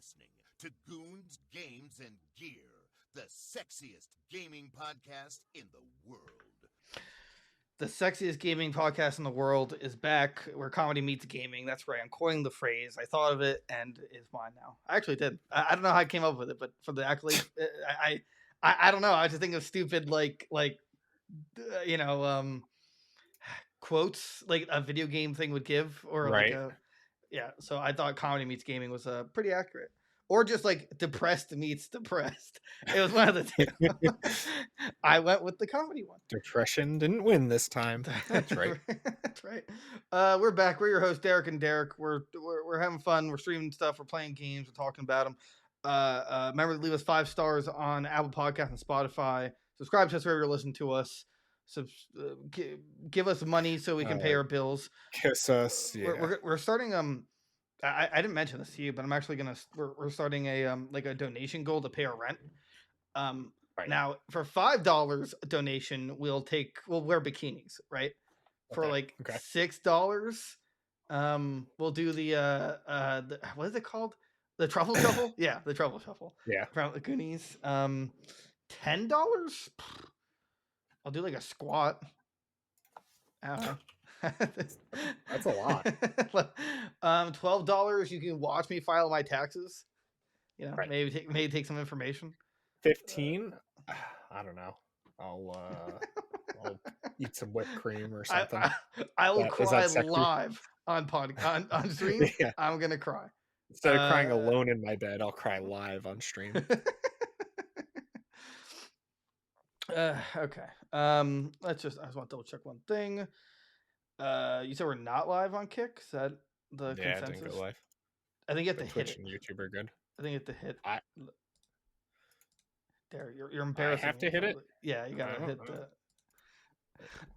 listening to Goons, Games, and Gear, the sexiest gaming podcast in the world. The sexiest gaming podcast in the world is back, where comedy meets gaming. That's right. I'm coining the phrase. I thought of it, and it's mine now. I actually did. I don't know how I came up with it, but for the accolades, I don't know. I was just thinking of stupid quotes like a video game thing would give, or Right. So I thought comedy meets gaming was pretty accurate. Or just like depressed meets depressed. It was one of the two. I went with the comedy one. Depression didn't win this time. That's right. That's right. We're back. We're your hosts, Derek and Derek. We're having fun. We're streaming stuff. We're playing games. We're talking about them. Remember to leave us 5 stars on Apple Podcasts and Spotify. Subscribe to us wherever you're listening to us. Give us money so we can pay our bills. Kiss us. Yeah. We're starting I didn't mention this to you, but I'm actually we're starting a donation goal to pay our rent. Right. Now for $5 donation, we'll wear bikinis, right? For $6, we'll do the what is it called? The truffle shuffle? Yeah, the truffle shuffle. Yeah. From the Goonies. $10? I'll do like a squat. I don't know. That's a lot. $12, you can watch me file my taxes. You know, right. maybe take some information. 15? I don't know. I'll eat some whipped cream or something. I will cry live on stream. Yeah. I'm gonna cry. Instead of crying alone in my bed, I'll cry live on stream. Okay. I just want to double check one thing. You said we're not live on Kick? Is that the consensus? I didn't go live. I think you have to Twitch hit and YouTube are good. I think you have to hit. There, you're embarrassing. I have to hit it? Yeah, you gotta hit the.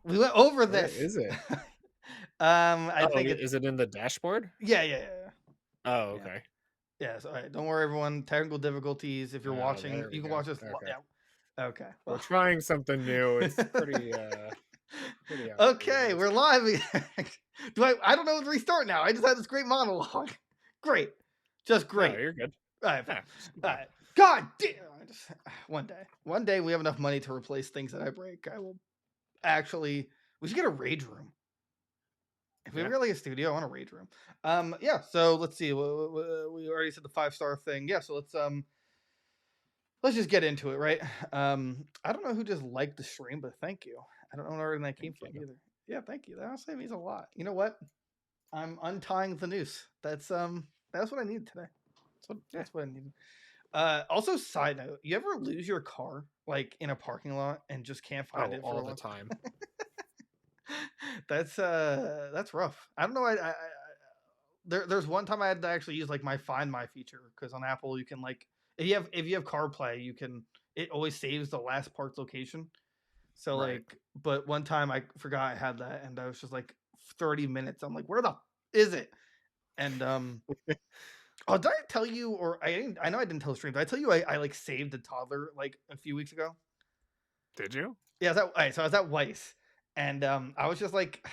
We went over this. Where is it? I think is it in the dashboard? Yeah. Oh, okay. Yeah. So, all right. Don't worry, everyone. Technical difficulties. If you're watching, you can watch this. Okay. Yeah. Okay. We're trying something new. It's pretty. Okay, we're live again. I don't know what to restart now. I just had this great monologue. Great. Just great. No, you're good. All right. All right. God damn. One day we have enough money to replace things that I break. I will actually. We should get a rage room. If we get like a studio, I want a rage room. Yeah. So let's see. We already said the 5-star thing. Yeah. So let's just get into it, right? I don't know who just liked the stream, but thank you. I don't know where that came from either. Yeah, thank you. That honestly means a lot. You know what? I'm untying the noose. That's what I needed today. That's what I needed. Also, side note, you ever lose your car like in a parking lot and just can't find it for all the time? That's rough. I don't know. There's one time I had to actually use like my Find My feature, because on Apple you can like if you have CarPlay, it always saves the last part's location. So right. But one time I forgot I had that, and I was just like 30 minutes. I'm like, where the is it? And did I tell you, or I know I didn't tell the stream. Did I tell you I like saved a toddler like a few weeks ago? Did you? Yeah, so I was at Weiss, and I was just like,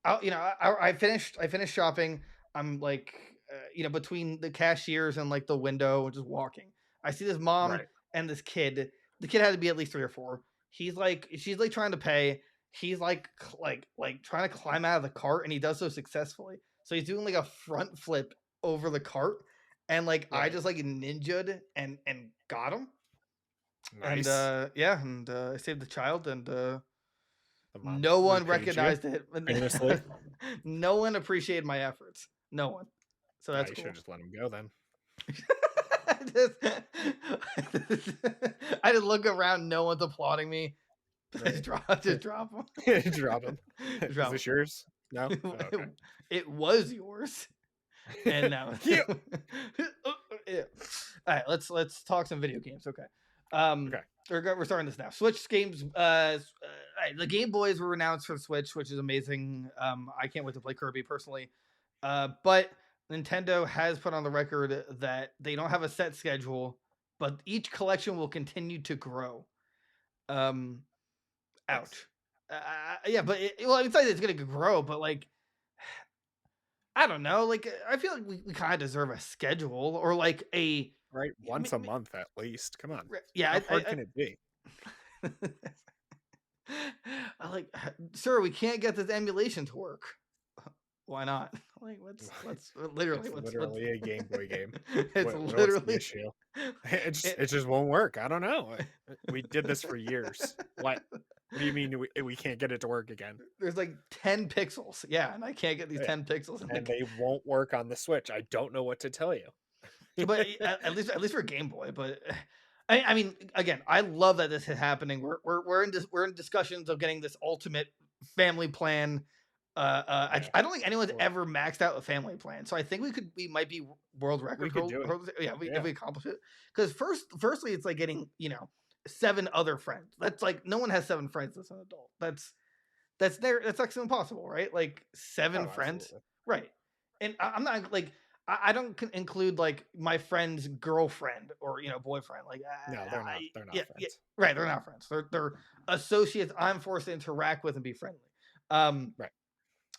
I finished shopping. I'm like, between the cashiers and like the window, just walking. I see this mom and this kid. The kid had to be at least 3 or 4. She's like trying to pay. He's like trying to climb out of the cart, and he does so successfly. So he's doing like a front flip over the cart, and I just like ninja'd and got him. Nice. And I saved the child, and no one recognized it. No one appreciated my efforts. No one. So that's cool. You should just let him go then. I just look around. No one's applauding me. Just drop him. Drop him. Is this yours? No. Oh, okay. It was yours, and now. Yeah. All right. Let's talk some video games. Okay. We're starting this now. Switch games. The Game Boys were announced for the Switch, which is amazing. I can't wait to play Kirby personally. But Nintendo has put on the record that they don't have a set schedule, but each collection will continue to grow. Ouch. Yeah, but it's like it's gonna grow, but like, I don't know. Like I feel like we kind of deserve a schedule or like a Right, once a month at least. Come on, yeah. how hard can it be? I like, sir, we can't get this emulation to work. Why not? Like, let's literally, It's let's literally a Game Boy game. it's What's the literally issue? It just won't work. I don't know. We did this for years. What do you mean we can't get it to work again? There's like 10 pixels. Yeah, and I can't get these Yeah. 10 pixels. And they won't work on the Switch. I don't know what to tell you. But at least for Game Boy. But I mean, again, I love that this is happening. We're in discussions of getting this ultimate family plan. Yeah. I don't think anyone's ever maxed out a family plan, so I think we might be world record. We could do it. Yeah, if we accomplish it. Because firstly, it's like getting 7 other friends. That's like no one has 7 friends as an adult. That's actually impossible, right? Like 7 friends, Absolutely. right? And I'm not like I don't include like my friend's girlfriend or boyfriend. Like No, they're not. They're not yeah, friends. right. They're not friends. They're associates I'm forced to interact with and be friendly. Right.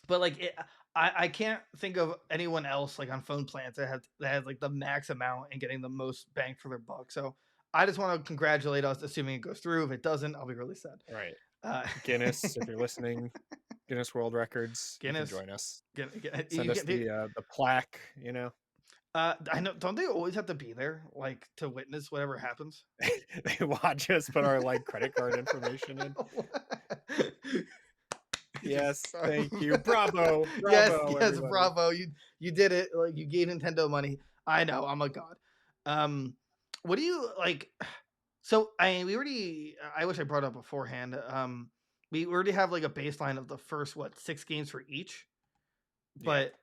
But like I can't think of anyone else like on phone plans that has like the max amount and getting the most bang for their buck. So I just want to congratulate us, assuming it goes through. If it doesn't, I'll be really sad. Right. Guinness, if you're listening, Guinness World Records, Guinness, you can join us. Send us the plaque. I know. Don't they always have to be there, like to witness whatever happens? They watch us put our credit card information in. Yes, thank you. Bravo. Yes, everybody. bravo. You did it. Like you gave Nintendo money. I know. I'm a god. What do you like? So I wish I brought it up beforehand. We already have like a baseline of the first 6 games for each. But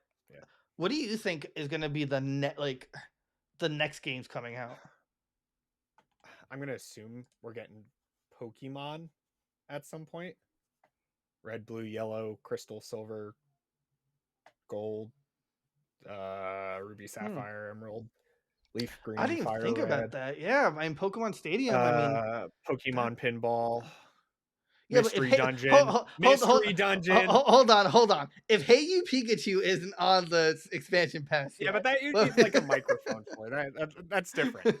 what do you think is going to be the next games coming out? I'm gonna assume we're getting Pokemon at some point. Red, blue, yellow, crystal, silver, gold, ruby, sapphire, emerald, leaf green, I didn't even fire think red. about that. Yeah, I mean Pokemon Stadium. Pokemon pinball. Yeah, Mystery but dungeon. Dungeon. Hold on. If Hey You Pikachu isn't on the expansion pass, Yeah, but that you need like a microphone for it. That's different.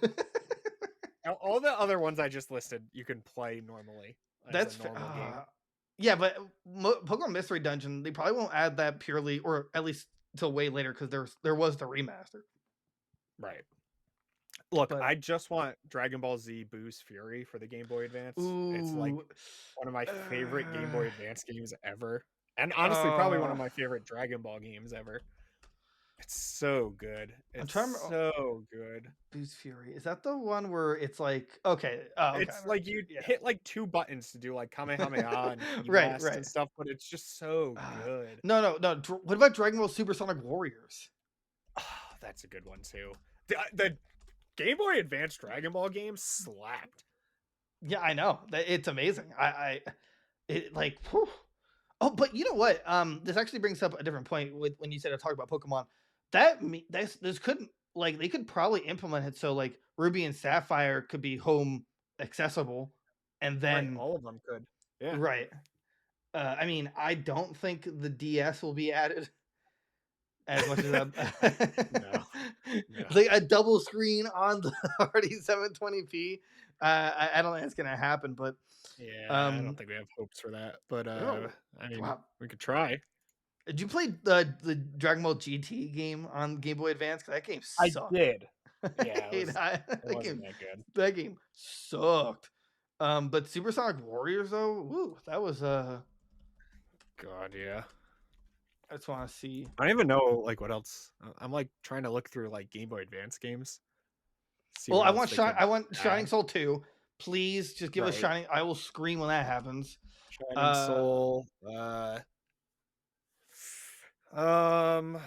All the other ones I just listed, you can play normally. That's a normal game. Yeah, but Pokemon Mystery Dungeon, they probably won't add that purely, or at least till way later, because there was the remaster. Right. Look, I just want Dragon Ball Z Boo's Fury for the Game Boy Advance. It's like one of my favorite Game Boy Advance games ever. And honestly, probably one of my favorite Dragon Ball games ever. It's so good. It's so good. Boo's Fury. Is that the one where it's like, okay. It's like you hit like 2 buttons to do like Kamehameha and right. and stuff, but it's just so good. No. What about Dragon Ball Super Sonic Warriors? Oh, that's a good one too. The Game Boy Advance Dragon Ball game slapped. Yeah, I know. It's amazing. Whew. Oh, but you know what? This actually brings up a different point when you said I talk about Pokemon. This couldn't they could probably implement it so like Ruby and Sapphire could be home accessible, and then all of them could. Yeah. Right. I mean, I don't think the DS will be added as much as that. No. Like a double screen on the already 720p. I don't think it's gonna happen, but yeah, I don't think we have hopes for that. But I mean, we could try. Did you play the Dragon Ball GT game on Game Boy Advance? That game sucked. I did. Yeah, that game sucked. But Super Sonic Warriors though, woo, that was God, yeah. I just want to see. I don't even know like what else. I'm like trying to look through like Game Boy Advance games. Well, I want Shining Soul 2. Please just give us Shining. I will scream when that happens. Shining Soul. Wasn't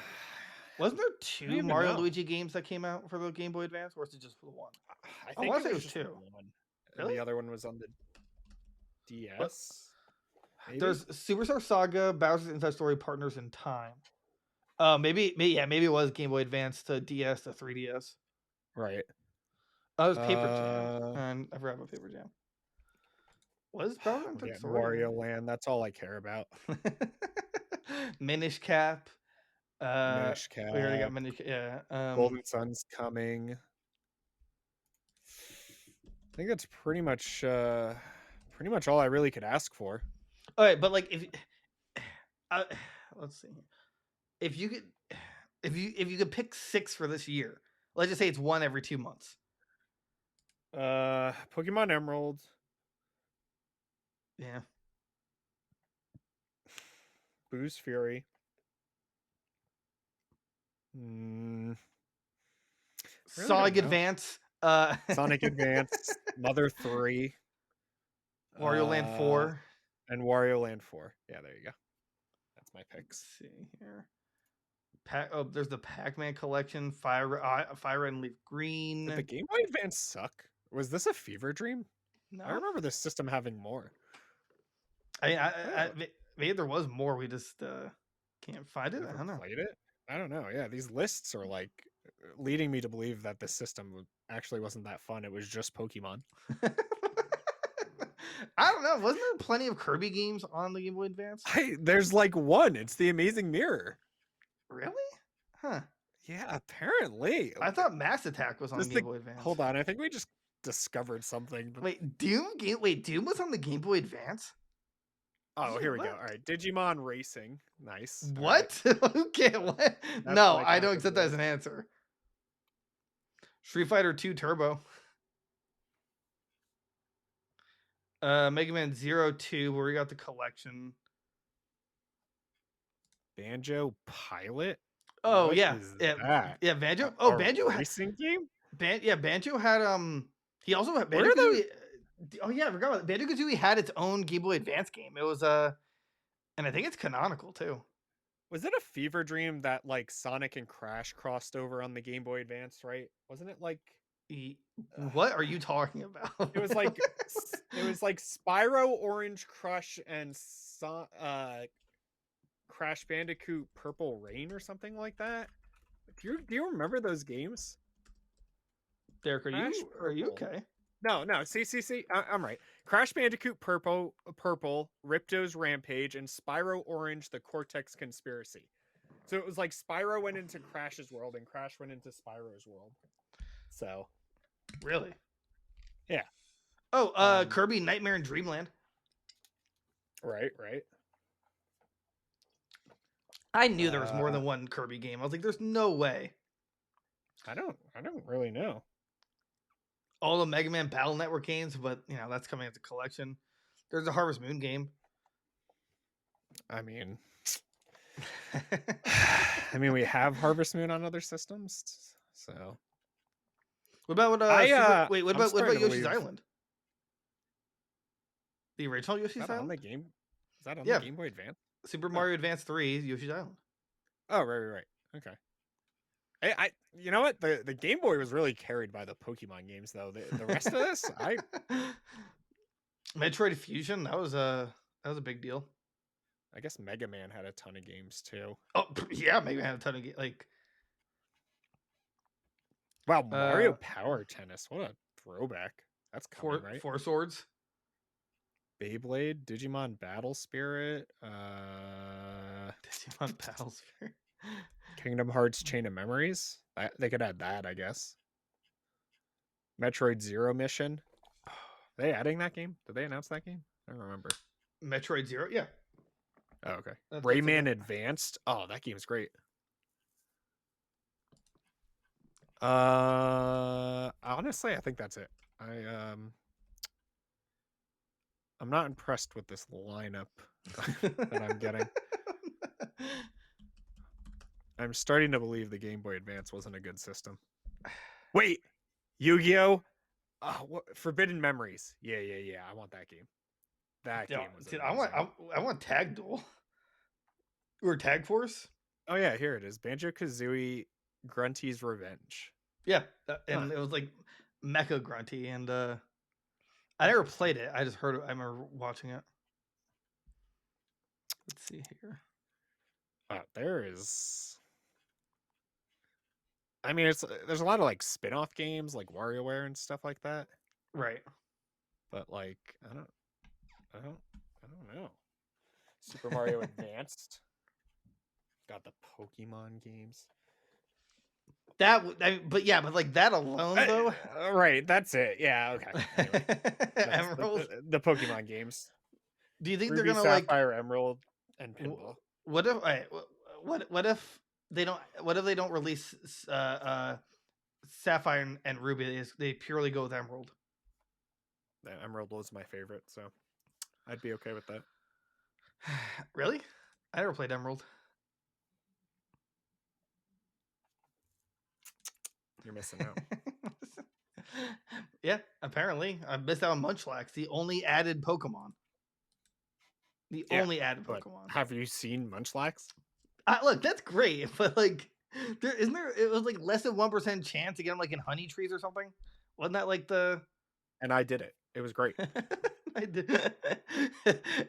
there 2 Mario and Luigi games that came out for the Game Boy Advance, or was it just the one? I want to say it was 2. One. Really? And the other one was on the DS. Maybe? There's Superstar Saga, Bowser's Inside Story, Partners in Time. Maybe it was Game Boy Advance to DS to 3DS. Right. Oh, it was Paper Jam. And I forgot about Paper Jam. What is Bowser's Inside Story? Wario Land. That's all I care about. Minish Cap. Minish Cap. We already got Minish. Yeah. Golden Sun's coming. I think that's pretty much all I really could ask for. All right, but like if let's see, if you could pick 6 for this year, let's just say it's one every 2 months. Pokemon Emerald. Yeah. Boo's Fury. Sonic Advance. Sonic Advance. Mother 3. Wario Land 4. And Wario Land 4. Yeah, there you go. That's my picks. Let's see here. There's the Pac-Man collection. Fire Red and Leaf Green. Did the Game Boy Advance suck? Was this a fever dream? No. I remember this system having more. Maybe there was more. We just can't find it. I don't know. Played it? I don't know. Yeah, these lists are like leading me to believe that the system actually wasn't that fun. It was just Pokemon. I don't know. Wasn't there plenty of Kirby games on the Game Boy Advance? There's like one. It's the Amazing Mirror. Really? Huh. Yeah, apparently. I thought Mass Attack was on Game Boy Advance. Hold on. I think we just discovered something. Wait, Doom was on the Game Boy Advance? Oh, here we go. All right. Digimon Racing. Nice. What? Okay, what? No, I don't accept that as an answer. Street Fighter 2 Turbo. Mega Man 02, where we got the collection. Banjo Pilot? Oh, what yeah. Yeah, Banjo. Oh, Banjo had racing game? Banjo had he also had Banjo. Oh yeah, I forgot about it. Banjo-Kazooie had its own Game Boy Advance game. It was and I think it's canonical too. Was it a fever dream that like Sonic and Crash crossed over on the Game Boy Advance, right? Wasn't it like what are you talking about? It was like Spyro, Orange Crush, and Crash Bandicoot Purple Rain or something like that. Do you remember those games? Derek, are you okay? No. See. I'm right. Crash Bandicoot Purple, Ripto's Rampage, and Spyro Orange, the Cortex Conspiracy. So it was like Spyro went into Crash's world and Crash went into Spyro's world. So, really? Yeah. Oh, Kirby Nightmare in Dreamland. Right. I knew there was more than one Kirby game. I was like, there's no way. I don't really know. All the Mega Man Battle Network games, but that's coming as a collection. There's a Harvest Moon game. I mean, we have Harvest Moon on other systems, so. What about what about Yoshi's Island? The original Yoshi's Island? On the game? Is that on the Game Boy Advance? Super Mario Advance 3 Yoshi's Island. Oh, right. Okay. I you know what? The Game Boy was really carried by the Pokemon games, though. The rest of this, Metroid Fusion, that was a big deal. I guess Mega Man had a ton of games too. Oh yeah, Mega Man had a ton of games. Like, wow, Mario Power Tennis, what a throwback! That's coming, right? Four Swords, Beyblade, Digimon Battle Spirit, Digimon Battle Spirit. Kingdom Hearts Chain of Memories. They could add that, I guess. Metroid Zero Mission. Are they adding that game? Did they announce that game? I don't remember. Metroid Zero, yeah. Oh, okay. Rayman Advanced. Oh, that game's great. Honestly, I think that's it. I'm not impressed with this lineup that I'm getting. I'm starting to believe the Game Boy Advance wasn't a good system. Wait, Yu-Gi-Oh! Forbidden Memories. Yeah. I want that game. That game was amazing. I want Tag Duel. Or Tag Force. Oh yeah, here it is. Banjo-Kazooie Grunty's Revenge. Yeah, and it was like Mecha Grunty, and I never played it. I just heard it. I remember watching it. Let's see here. There is. I mean, there's a lot of like spin-off games like WarioWare and stuff like that. Right. But like, I don't know. Super Mario Advanced. Got the Pokemon games. But like that alone though. Right, that's it. Yeah, okay. Anyway, Emerald. the Pokemon games. Do you think Ruby, they're gonna Sapphire, Emerald, and like? Pinball. What if? What if they don't? What if they don't release Sapphire and Ruby? They purely go with Emerald? The Emerald was my favorite, so I'd be okay with that. Really? I never played Emerald. You're missing out. Yeah, apparently I missed out on Munchlax, the only added Pokemon. Only added Pokemon. Have you seen Munchlax? Look, that's great, but like, it was like less than 1% chance to get them like in honey trees or something. Wasn't that like the? And I did it. It was great. I did,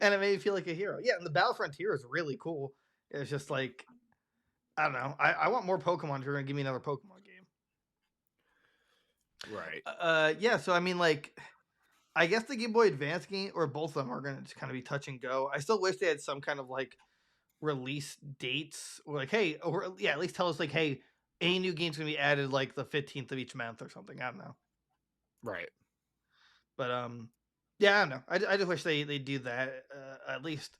and it made me feel like a hero. Yeah, and the Battle Frontier is really cool. It's just like, I don't know. I want more Pokemon if you're gonna give me another Pokemon game. Right. Yeah. So I mean, like, I guess the Game Boy Advance game or both of them are gonna just kind of be touch and go. I still wish they had some kind of like release dates, or like, hey, or yeah, at least tell us like, hey, a new game's gonna be added like the 15th of each month or something. I don't know. Right. But yeah, I don't know. I just wish they do that. At least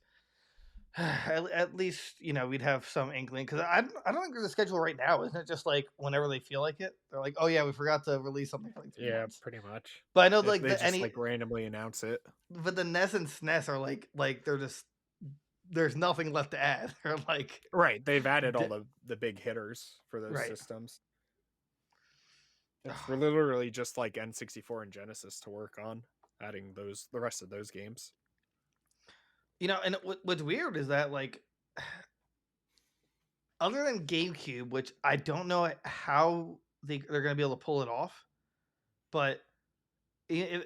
we'd have some inkling, because I don't think there's a schedule right now. Isn't it just like whenever they feel like it? They're like, oh yeah, we forgot to release something for like 3 months. Pretty much. But I know like they just like randomly announce it. But the NES and SNES are like they're just, there's nothing left to add. They're like, right. They've added all the big hitters for those systems. It's literally just like N64 and Genesis to work on, adding the rest of those games. And what's weird is that, like, other than GameCube, which I don't know how they're going to be able to pull it off, but if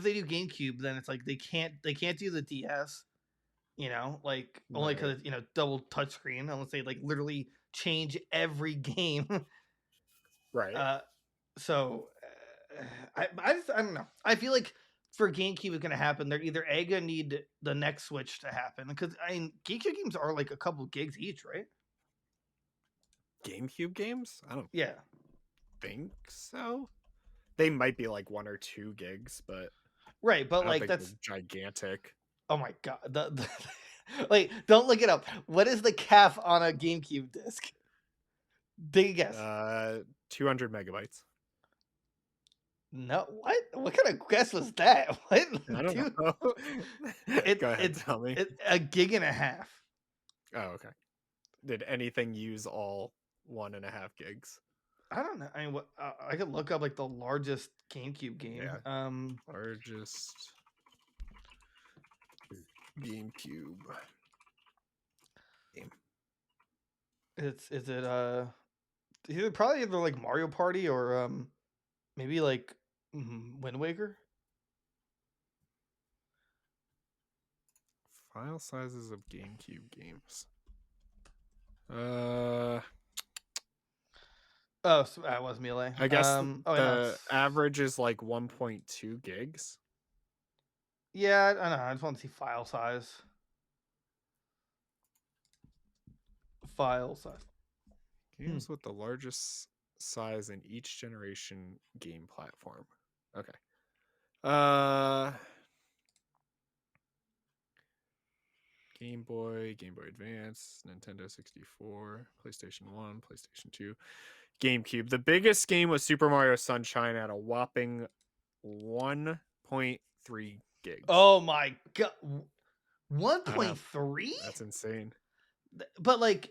they do GameCube, then it's like they can't do the DS, like only because it's double touchscreen, unless they like literally change every game. Right. So I don't know. I feel like for GameCube it's gonna happen. They're either gonna need the next Switch to happen, because I mean GameCube games are like a couple gigs each, right? GameCube games? I don't think so. They might be like 1 or 2 gigs, but right. But like that's gigantic. Oh my god! Like, don't look it up. What is the cap on a GameCube disc? Big guess. 200 megabytes. No, what kind of guess was that? What? I don't know. Go ahead, tell me. It's 1.5 gigs. Oh, okay. Did anything use all 1.5 gigs? I don't know. I mean, I could look up like the largest GameCube game. Yeah. Largest GameCube game. Is it probably either like Mario Party or maybe like Wind Waker? File sizes of GameCube games. Oh, so that was Melee. I guess the average is like 1.2 gigs. Yeah, I know. I just want to see file size. File size. Games with the largest size in each generation game platform. Okay. Game Boy, Game Boy Advance, Nintendo 64, PlayStation 1, PlayStation 2, GameCube. The biggest game was Super Mario Sunshine at a whopping 1.3 gigs. Oh my god. 1.3? That's insane. But like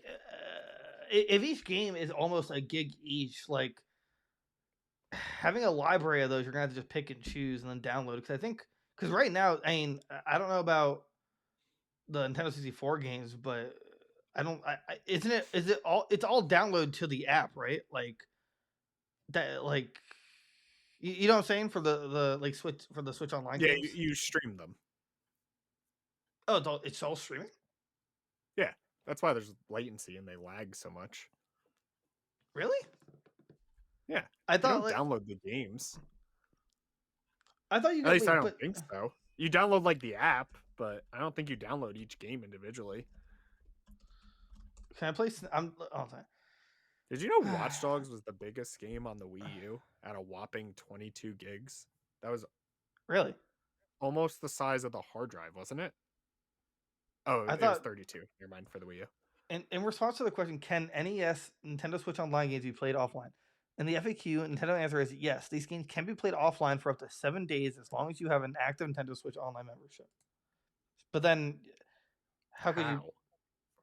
if each game is almost a gig each, like having a library of those, you're gonna have to just pick and choose and then download. Because right now, I mean, I don't know about the Nintendo 64 games, but is it all? It's all download to the app, right? Like that, like you know what I'm saying, for the like Switch, for the Switch Online. Yeah, games? you stream them. Oh, it's all streaming. Yeah, that's why there's latency and they lag so much. Really? Yeah, I thought you don't download the games. I thought you. At least I don't think so. You download like the app, but I don't think you download each game individually. Can I play? I'm. Oh, Did you know Watch Dogs was the biggest game on the Wii U at a whopping 22 gigs? That was really almost the size of the hard drive, wasn't it? Oh, I it was thought. 32. Never mind, for the Wii U. In response to the question, can NES Nintendo Switch Online games be played offline? And the FAQ, Nintendo answer is yes. These games can be played offline for up to 7 days as long as you have an active Nintendo Switch Online membership. But then, how could you?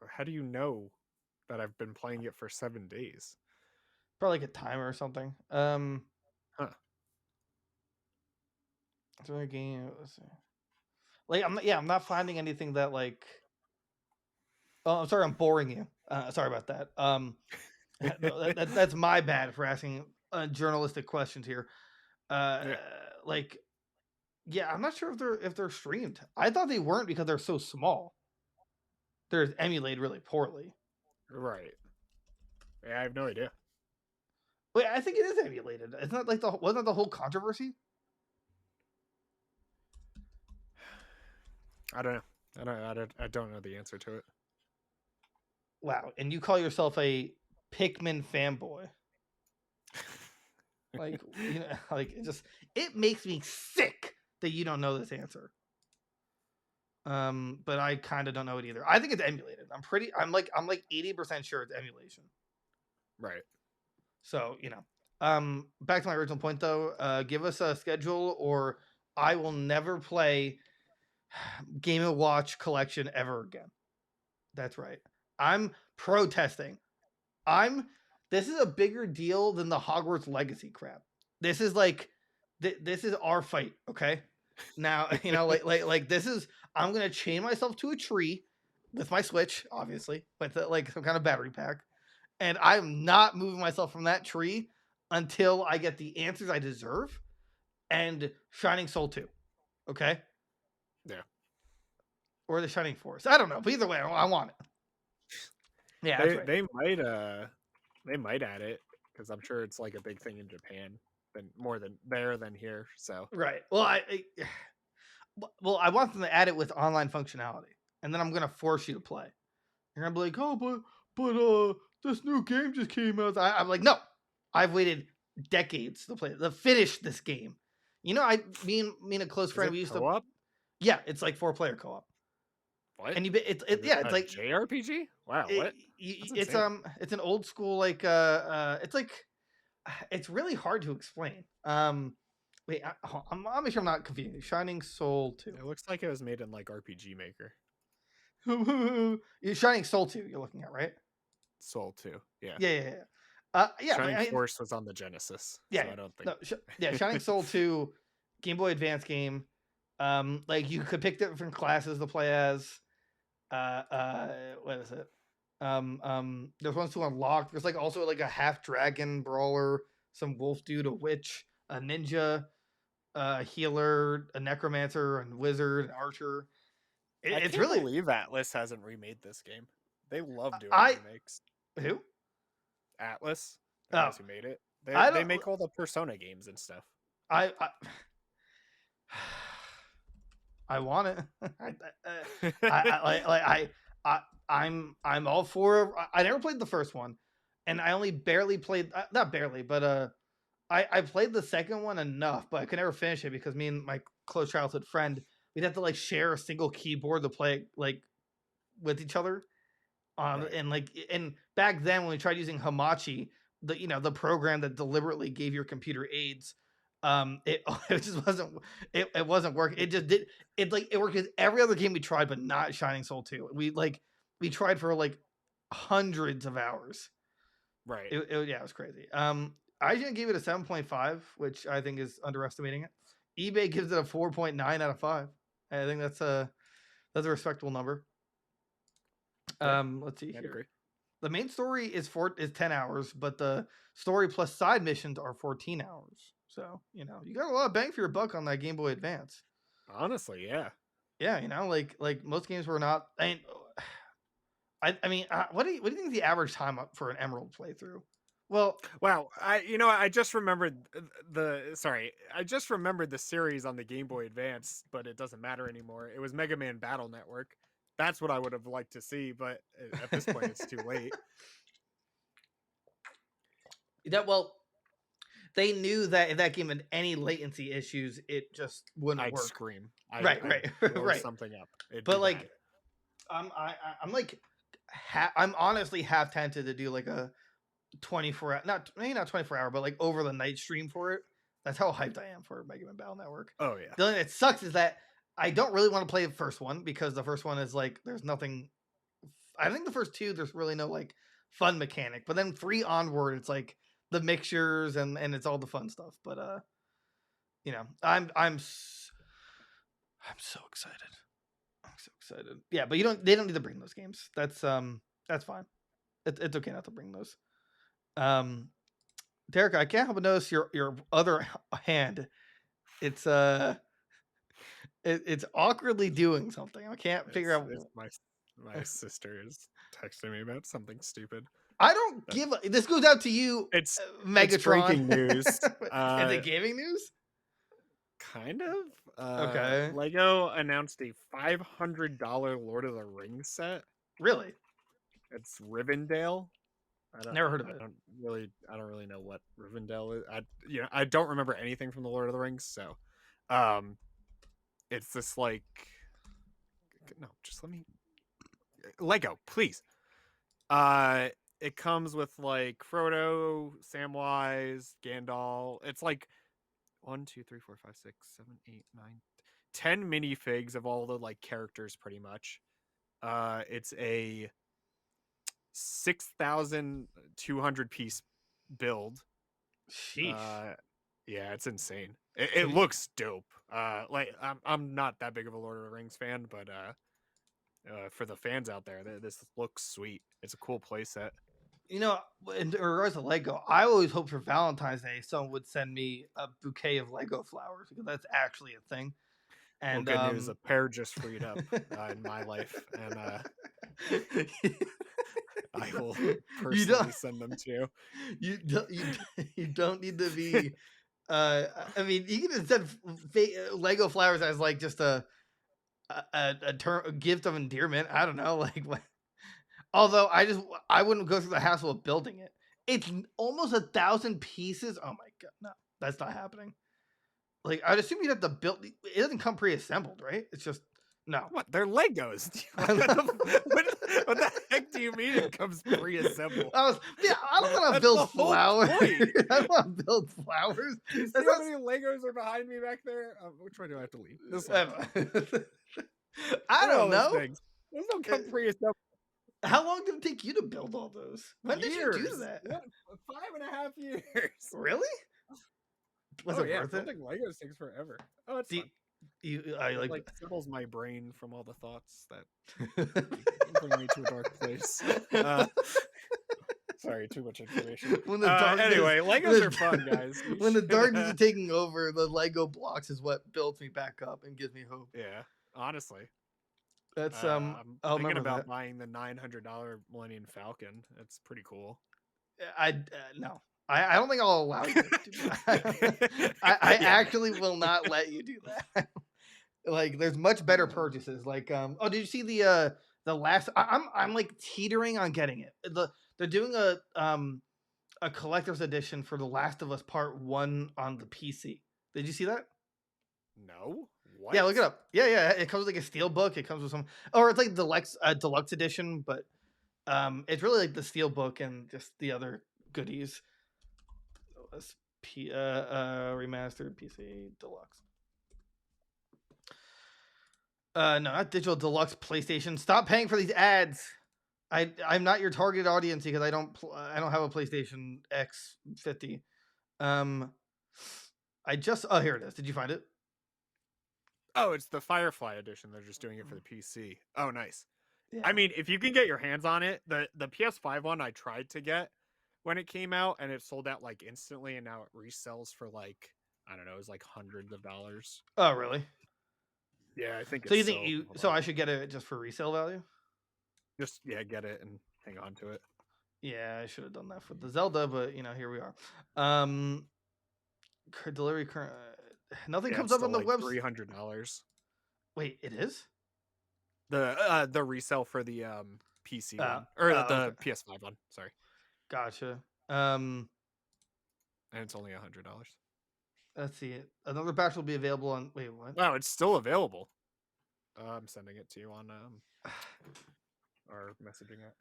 How do you know that I've been playing it for 7 days? Probably like a timer or something. Huh. Is there a game? Let's see. Like I'm not finding anything that like. Oh, I'm sorry, I'm boring you. Sorry about that. That's my bad for asking journalistic questions here. Like, yeah, I'm not sure if they're streamed. I thought they weren't because they're so small. They're emulated really poorly. Right. Yeah, I have no idea. Wait, I think it is emulated. It's not like wasn't that the whole controversy? I don't know. I don't know the answer to it. Wow, and you call yourself a Pikmin fanboy? Like, you know, like it makes me sick that you don't know this answer. But I kind of don't know it either. I think it's emulated. I'm like 80% sure it's emulation. Right. So, you know. Back to my original point though, give us a schedule or I will never play Game & Watch collection ever again. That's right. I'm protesting. This is a bigger deal than the Hogwarts Legacy crap. This is like this is our fight, okay? Now, you know, like this is I'm going to chain myself to a tree with my Switch, obviously, with like some kind of battery pack. And I'm not moving myself from that tree until I get the answers I deserve and Shining Soul 2. Okay? Yeah. Or the Shining Force. I don't know, but either way, I want it. Yeah, that's right. They might add it because I'm sure it's like a big thing in Japan, more than there than here. So right. Well, I want them to add it with online functionality, and then I'm gonna force you to play. You're gonna be like, oh, but this new game just came out. I'm like, no, I've waited decades to play to finish this game. You know, me and a close friend, we used co-op? Yeah, it's like 4-player co-op. What? And it's like JRPG. Wow, what? It's an old school like it's like it's really hard to explain. Wait, I'm make sure I'm not confusing. Shining Soul 2. It looks like it was made in like RPG Maker. Shining Soul 2 you're looking at, right? Soul 2. Yeah. Yeah. Shining Force was on the Genesis. Yeah. So I don't think. No, Shining Soul 2 Game Boy Advance game. Like you could pick different classes to play as. What is it? There's ones to unlock. There's like also like a half dragon brawler, some wolf dude, a witch, a ninja, a healer, a necromancer, and wizard, and archer. I can't believe Atlas hasn't remade this game. They love doing remakes. Who? Atlas. The guys who made it. They make all the Persona games and stuff. I want it. I'm all for. I never played the first one, and I only barely played. Not barely, but I played the second one enough, but I could never finish it because me and my close childhood friend we'd have to like share a single keyboard to play like with each other. Right. And back then when we tried using Hamachi, the program that deliberately gave your computer AIDS. It just wasn't it wasn't working. It just did it worked with every other game we tried, but not Shining Soul 2. We tried for like hundreds of hours. Right. It was crazy. IGN gave it a 7.5, which I think is underestimating it. eBay gives it a 4.9 out of 5. I think that's a respectable number. Let's see here. Agree. The main story is 10 hours, but the story plus side missions are 14 hours. So, you got a lot of bang for your buck on that Game Boy Advance. Honestly, yeah. Yeah, like most games were not. I mean, what do you think is the average time up for an Emerald playthrough? Well, wow, I just remembered I just remembered the series on the Game Boy Advance, but it doesn't matter anymore. It was Mega Man Battle Network, That's what I would have liked to see, but at this point, it's too late. They knew that if that game had any latency issues, it just wouldn't I'd work. scream. Right. Blow something up. But like, I'm like, I'm honestly half tempted to do like a 24 hour, maybe not 24 hour, but like over the night stream for it. That's how hyped I am for Mega Man Battle Network. Oh yeah. The only thing that sucks is that I don't really want to play the first one because the first one is like there's nothing. I think the first two there's really no like fun mechanic, but then 3 onward it's like the mixtures and it's all the fun stuff. But you know, I'm so excited. I'm so excited. Yeah, but they don't need to bring those games. That's fine. It's okay not to bring those. Derek, I can't help but notice your other hand. It's it's awkwardly doing something. I can't figure out. My sister is texting me about something stupid. I don't give a. This goes out to you. It's Megatron. It's breaking news. Is it gaming news? Kind of. Okay. Lego announced a $500 Lord of the Rings set. Really? It's Rivendell. Never heard of it. I don't really know what Rivendell is. I don't remember anything from the Lord of the Rings, so it's this like no, just let me Lego, please. It comes with like Frodo, Samwise, Gandalf. It's like 1, 2, 3, 4, 5, 6, 7, 8, 9, 10 minifigs of all the like characters pretty much. It's a 6,200 piece build. Sheesh. Yeah, it's insane. It looks dope. Like I'm not that big of a Lord of the Rings fan, but for the fans out there, this looks sweet. It's a cool playset. You know, in regards to Lego, I always hoped for Valentine's Day someone would send me a bouquet of Lego flowers because that's actually a thing. And well, good news, a pair just freed up in my life, and I will personally send them to you. You don't need to be. I mean, you can send Lego flowers as like just a gift of endearment. I don't know, like what. Although I wouldn't go through the hassle of building it. It's almost 1,000 pieces. Oh my god, no, that's not happening. Like I'd assume you'd have to build. It doesn't come pre-assembled, right? It's just no. What? They're Legos. what the heck do you mean it comes pre-assembled? I don't want to build flowers. I don't want to build flowers. You see how many Legos are behind me back there? Which way do I have to leave? This one. I don't know. Those don't come pre-assembled. How long did it take you to build all those? When did you do that? 5.5 years. Really? Was it worth it? Building Legos takes forever. Oh, it's fun. I like settles my brain from all the thoughts that bring me to a dark place. Sorry, too much information. Anyway, Legos are fun, guys. When the darkness is taking over, the Lego blocks is what builds me back up and gives me hope. Yeah, honestly. That's I'm thinking about buying the $900 Millennium Falcon. It's pretty cool. No. I don't think I'll allow you to do that. I actually will not let you do that. Like, there's much better purchases. Like, oh, did you see the last? I'm like teetering on getting it. They're doing a collector's edition for The Last of Us Part 1 on the PC. Did you see that? No. What? Yeah, look it up. Yeah. It comes with like a steel book. It comes with some, or it's like the deluxe edition, but it's really like the steel book and just the other goodies. Remastered PC deluxe. No, not digital deluxe PlayStation. Stop paying for these ads. I'm not your target audience because I don't have a PlayStation X50. Here it is. Did you find it? Oh, it's the Firefly edition. They're just doing it for the PC. Oh, nice. Yeah. I mean, if you can get your hands on it, the PS5 one I tried to get when it came out, and it sold out like instantly, and now it resells for like, I don't know, it's like hundreds of dollars. Oh, really? Yeah, I think. So you think so I should get it just for resale value? Just get it and hang on to it. Yeah, I should have done that for the Zelda, but here we are. Delivery current. Nothing comes up on the like website. $300. Wait, it is? The resale for the PC one or the okay. PS5 one. Sorry. Gotcha. And it's only $100. Let's see it. Another batch will be available on. Wait, what? Wow, it's still available. I'm sending it to you on our messaging app.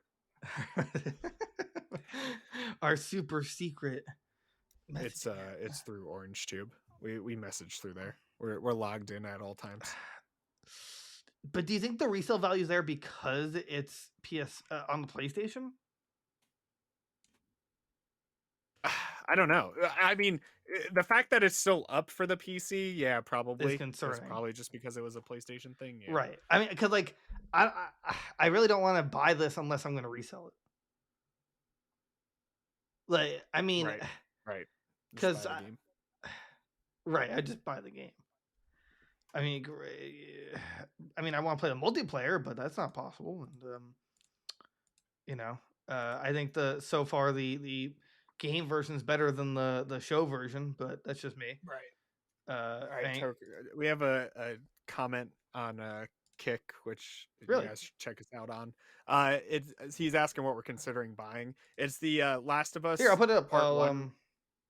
Our super secret. It's through OrangeTube. We message through there. We're logged in at all times. But do you think the resale value is there because it's PS on the PlayStation? I don't know. I mean, the fact that it's still up for the PC, yeah, probably. Is concerning. It's probably just because it was a PlayStation thing. Yeah. Right. I mean, because like, I really don't want to buy this unless I'm going to resell it. Like, I mean, right. Because right, I just buy the game. I mean, I want to play the multiplayer, but that's not possible. And I think so far the game version is better than the show version, but that's just me. Right. All right. We have a comment on Kick, which you guys should check us out on. He's asking what we're considering buying. It's the Last of Us. Here, I'll put it up. Part 1.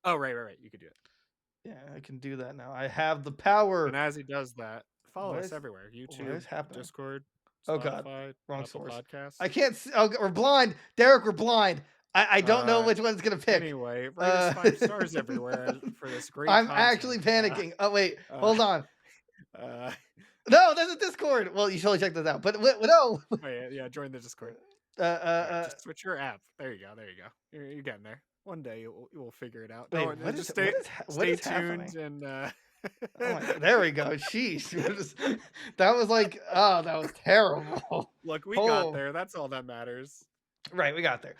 Oh, right. You could do it. Yeah, I can do that now. I have the power. And as he does that, follow us everywhere: YouTube, Discord, Spotify, oh God, wrong Apple source. Podcasts. I can't see. Oh, we're blind, Derek. We're blind. I don't know which one's gonna pick. Anyway, rate us 5 stars everywhere for this great. I'm content. actually panicking. Oh wait, hold on. No, there's a Discord. Well, you should check this out. But no. Oh, yeah, join the Discord. Just switch your app. There you go. You're getting there. One day you will figure it out. Wait, just stay tuned and. There we go. Jeez, that was like, that was terrible. Look, we got there. That's all that matters. Right, we got there.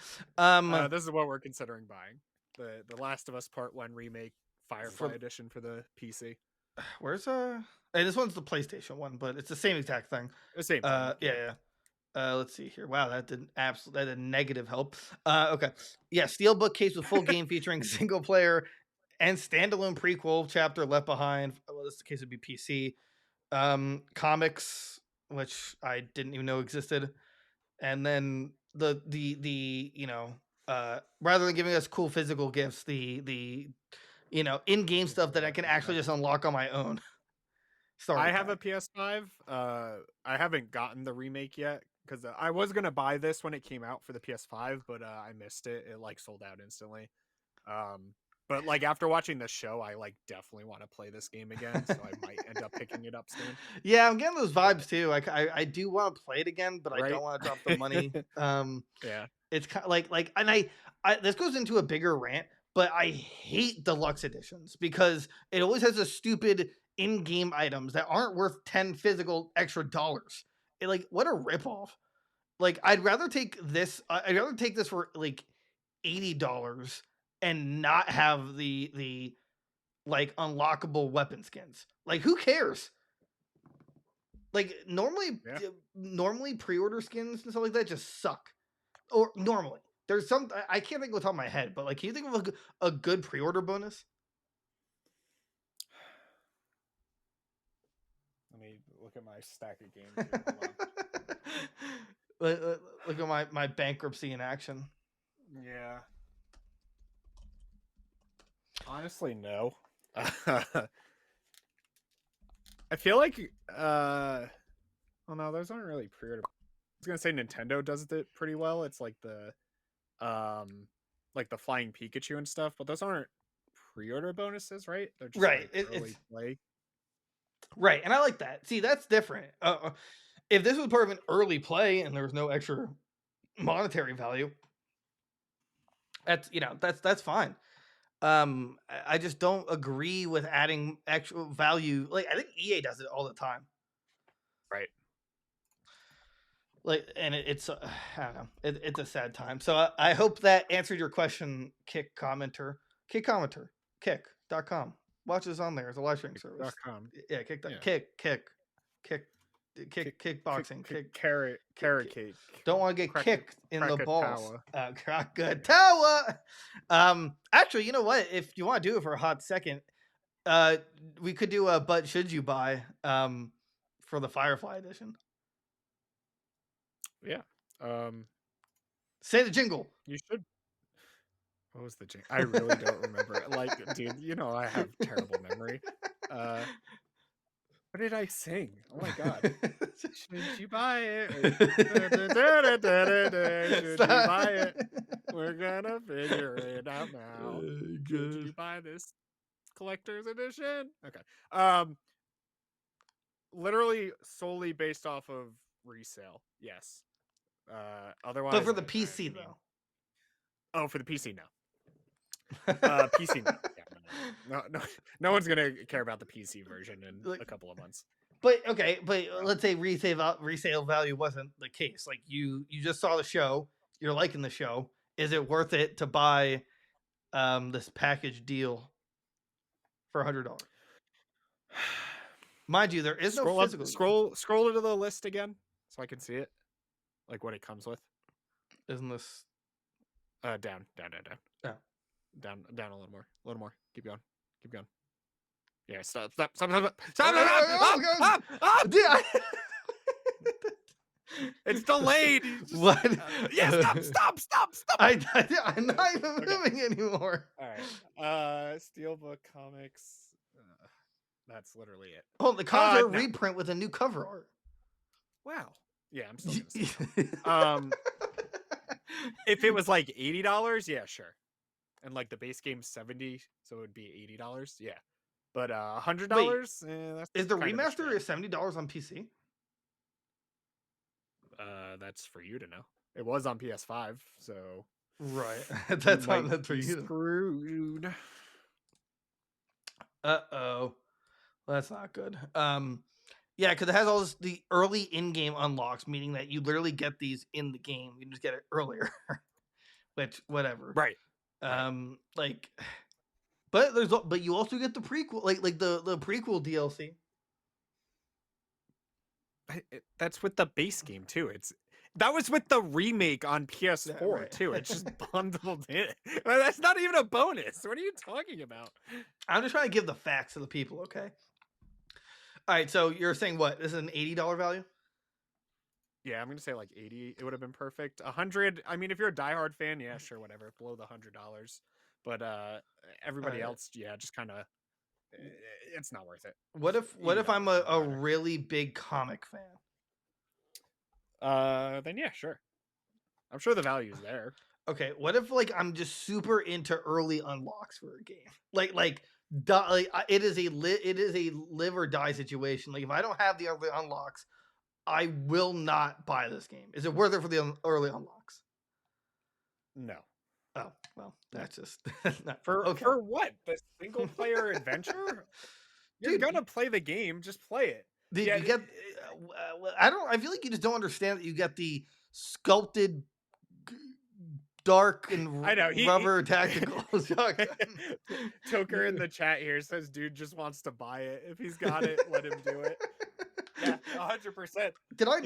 This is what we're considering buying: the Last of Us Part 1 remake, Firefly Edition for the PC. Where's Hey, this one's the PlayStation one, but it's the same exact thing. The same. Yeah. Let's see here. Wow, that did negative help. Okay. Yeah, steelbook case with full game featuring single player and standalone prequel chapter Left Behind. Well, this case would be PC. Comics, which I didn't even know existed. And then the rather than giving us cool physical gifts, the in-game stuff that I can actually just unlock on my own. I have a PS5. I haven't gotten the remake yet because I was gonna buy this when it came out for the PS5, but I missed it. It like sold out instantly. But like after watching the show, I like definitely want to play this game again, so I might end up picking it up soon. Yeah, I'm getting those vibes too. I do want to play it again, but I don't want to drop the money. Yeah, it's kind of like, and I this goes into a bigger rant, but I hate deluxe editions because it always has a stupid in-game items that aren't worth 10 physical extra dollars. What a ripoff. Like, I'd rather take this for like $80 and not have the like unlockable weapon skins. Like, who cares? Like, normally pre-order skins and stuff like that just suck. Or normally there's some, I can't think of the top of my head, but like, can you think of a good pre-order bonus? Let me look at my stack of games. Look at my bankruptcy in action. Yeah. Honestly, no. I feel like well, no, those aren't really pre-order. I was gonna say Nintendo does it pretty well. It's like the flying Pikachu and stuff, but those aren't pre-order bonuses, right? They're just right. Like early play. Right, and I like that. See, that's different. If this was part of an early play and there was no extra monetary value, that's fine. I just don't agree with adding actual value. Like, I think EA does it all the time. Right. Like, and it's I don't know. It's a sad time. So I hope that answered your question, Kick commenter. Kick.com. Watch us on there. It's a live streaming service. .com. Yeah, kickboxing. Carrot cake. Don't want to get kicked in the balls. Good tower. Actually, you know what? If you want to do it for a hot second, we could do a but should you buy for the Firefly edition. Yeah. Say the jingle. You should. What was the jingle? I really don't remember it. Like, dude, I have terrible memory. What did I sing? Oh my god. Should you buy it? Should you buy it? We're gonna figure it out now. Should you buy this collector's edition? Okay. Literally solely based off of resale. Yes. Otherwise. But for the PC though. Oh, for the PC, no. PC, no. Yeah, no one's gonna care about the PC version in a couple of months. But okay, let's say resale value wasn't the case. Like you just saw the show, you're liking the show. Is it worth it to buy this package deal for $100? Mind you, there is no physical. Scroll to the list again so I can see it, like what it comes with. Isn't this down? Oh. Down a little more. Keep going. Yeah, stop. It's delayed. What? Yeah, stop. I'm not even moving anymore. All right. Steelbook comics. That's literally it. Oh, the comics are a reprint with a new cover art. Wow. Yeah, I'm still gonna say if it was like $80, yeah, sure. And like the base game's $70, so it would be $80. Yeah. But $100, that's is the remaster is $70 on PC? That's for you to know. It was on PS5, so right. That's for you. Screwed. Well, that's not good. Yeah, because it has all the early in-game unlocks, meaning that you literally get these in the game. You can just get it earlier, which whatever. Right. But you also get the prequel, like the prequel DLC. That's with the base game too. That was with the remake on PS4 right. too. It's just bundled in. That's not even a bonus. What are you talking about? I'm just trying to give the facts to the people, okay? All right, so you're saying what? This is an $80 value? Yeah, I'm gonna say like 80. It would have been perfect. 100. I mean, if you're a diehard fan, yeah, sure, whatever. Below the $100. But everybody else, yeah, just kind of, it's not worth it. What if I'm a really big comic fan? Then yeah, sure. I'm sure the value is there. Okay, what if like I'm just super into early unlocks for a game? It is a live or die situation. Like if I don't have the early unlocks, I will not buy this game. Is it worth it for the early unlocks? No. Oh, well, that's just for what? The single player adventure? You're gonna play the game, just play it. You get I feel like you just don't understand that you get the sculpted dark and rubber tactical shotgun. Toker in the chat here says dude just wants to buy it. If he's got it, let him do it. Yeah, 100%. Did I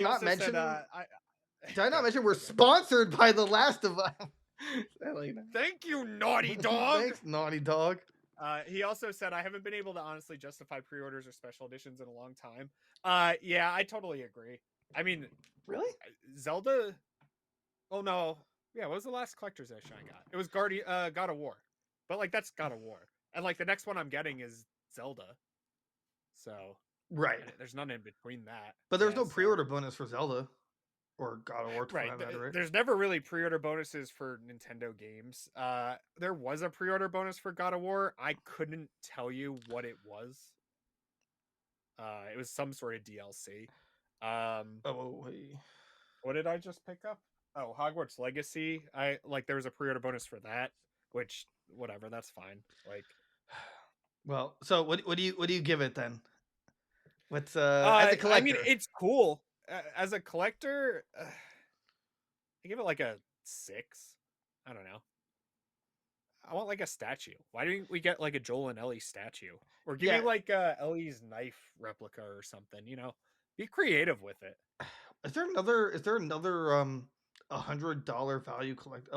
not mention we're sponsored by The Last of Us? Thank you, Naughty Dog. Thanks, Naughty Dog. He also said, I haven't been able to honestly justify pre-orders or special editions in a long time. Yeah, I totally agree. I mean, really? Zelda? Oh, no. Yeah, what was the last collector's edition I got? It was God of War. But, like, that's God of War. And, like, the next one I'm getting is Zelda. So, right. There's none in between that. But there's no pre-order bonus for Zelda. Or God of War. Right. There's never really pre-order bonuses for Nintendo games. There was a pre-order bonus for God of War. I couldn't tell you what it was. It was some sort of DLC. What did I just pick up? Oh, Hogwarts Legacy. There was a pre-order bonus for that, which whatever, that's fine. Like, well, so what do you give it then? What's as a collector? I mean, it's cool. As a collector, I give it like a 6. I don't know. I want like a statue. Why didn't we get like a Joel and Ellie statue? Or give me like Ellie's knife replica or something, Be creative with it. Is there another $100 value collector?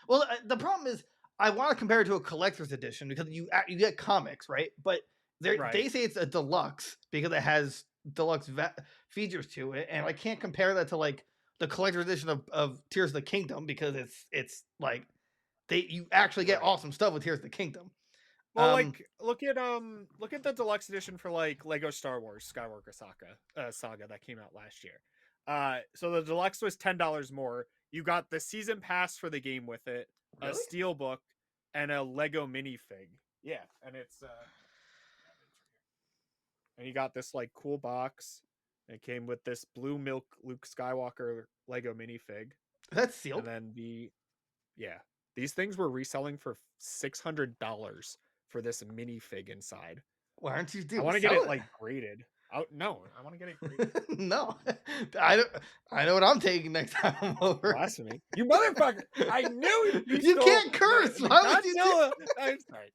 Well, the problem is I want to compare it to a collector's edition because you get comics, right? But they say it's a deluxe because it has deluxe features to it, and I can't compare that to like the collector edition of Tears of the Kingdom, because it's like you actually get awesome stuff with Tears of the Kingdom. Well, like look at the deluxe edition for like Lego Star Wars Skywalker Saga that came out last year. So the deluxe was $10 more. You got the season pass for the game with it, Really? a steel book, and a Lego minifig. Yeah, and it's and you got this like cool box. It came with this blue milk Luke Skywalker Lego minifig. That's sealed. And then these things were reselling for $600 for this minifig inside. Why aren't you doing? I want to get it like graded. No, I want to get it graded. No, I know what I'm taking next time I'm over. Blasphemy! You motherfucker! I knew you can't curse. Why would you do? I'm sorry.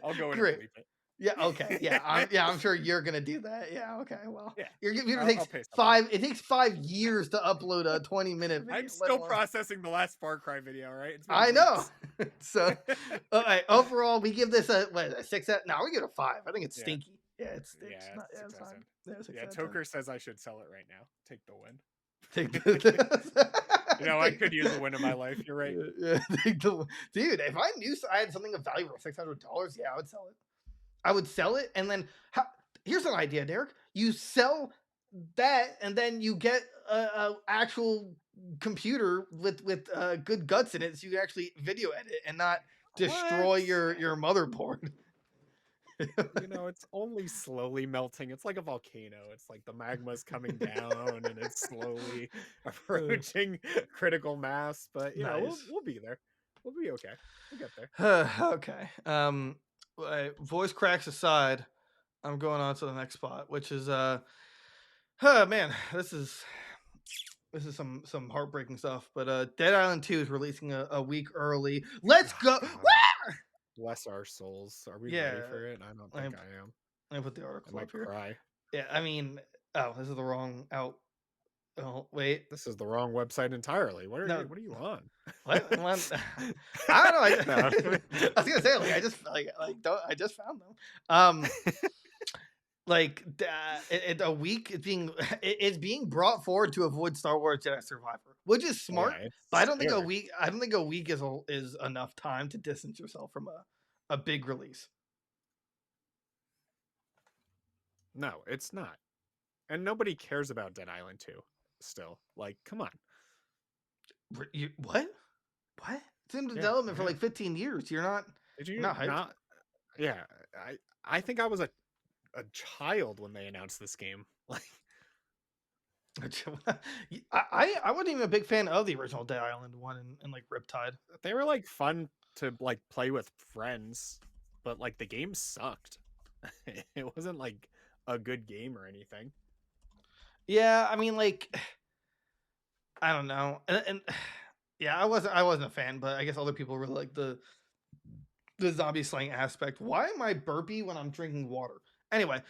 I'll go in Great. and bleep it. Yeah. Okay. Yeah. I'm sure you're gonna do that. Yeah. Okay. Well. Yeah. Your computer takes 5. It takes 5 years to upload a 20-minute video. I'm still processing the last Far Cry video. Right. I know. So, all right. Overall, we give this a 6 out. No, we give it a 5. I think it's stinky. Yeah, it stinks. It's fine. Yeah, Toker says I should sell it right now. Take the win. Take I could use a win in my life. You're right. Yeah, dude, if I knew I had something of value for $600, yeah, I would sell it. I would sell it, and then here's an idea, Derek. You sell that, and then you get a actual computer with good guts in it, so you can actually video edit and not destroy your motherboard. It's only slowly melting. It's like a volcano. It's like the magma's coming down and it's slowly approaching critical mass. But we'll be there. We'll be okay. We'll get there. Okay. Voice cracks aside, I'm going on to the next spot, which is man, this is some heartbreaking stuff. But Dead Island 2 is releasing a week early. Let's go. Bless our souls. Are we ready for it? I don't think I am. Let me put the article up here. Cry. Yeah, I mean, this is the wrong out. Oh, wait. This is the wrong website entirely. What are you on? What? I don't know. I was gonna say I just found them. A week it's being brought forward to avoid Star Wars Jedi Survivor, which is smart. Yeah, but I don't think a week is enough time to distance yourself from a big release. No, it's not. And nobody cares about Dead Island 2 still. Like, come on. What? It's in development for like 15 years. You're not. Did you not? Yeah, I think I was a child when they announced this game. Like, I wasn't even a big fan of the original Dead Island 1 and like Riptide. They were like fun to like play with friends, but like the game sucked. It wasn't like a good game or anything. Yeah, I mean, like, I don't know, and yeah, I wasn't a fan, but I guess other people really like the zombie slaying aspect. Why am I burpy when I'm drinking water? Anyway,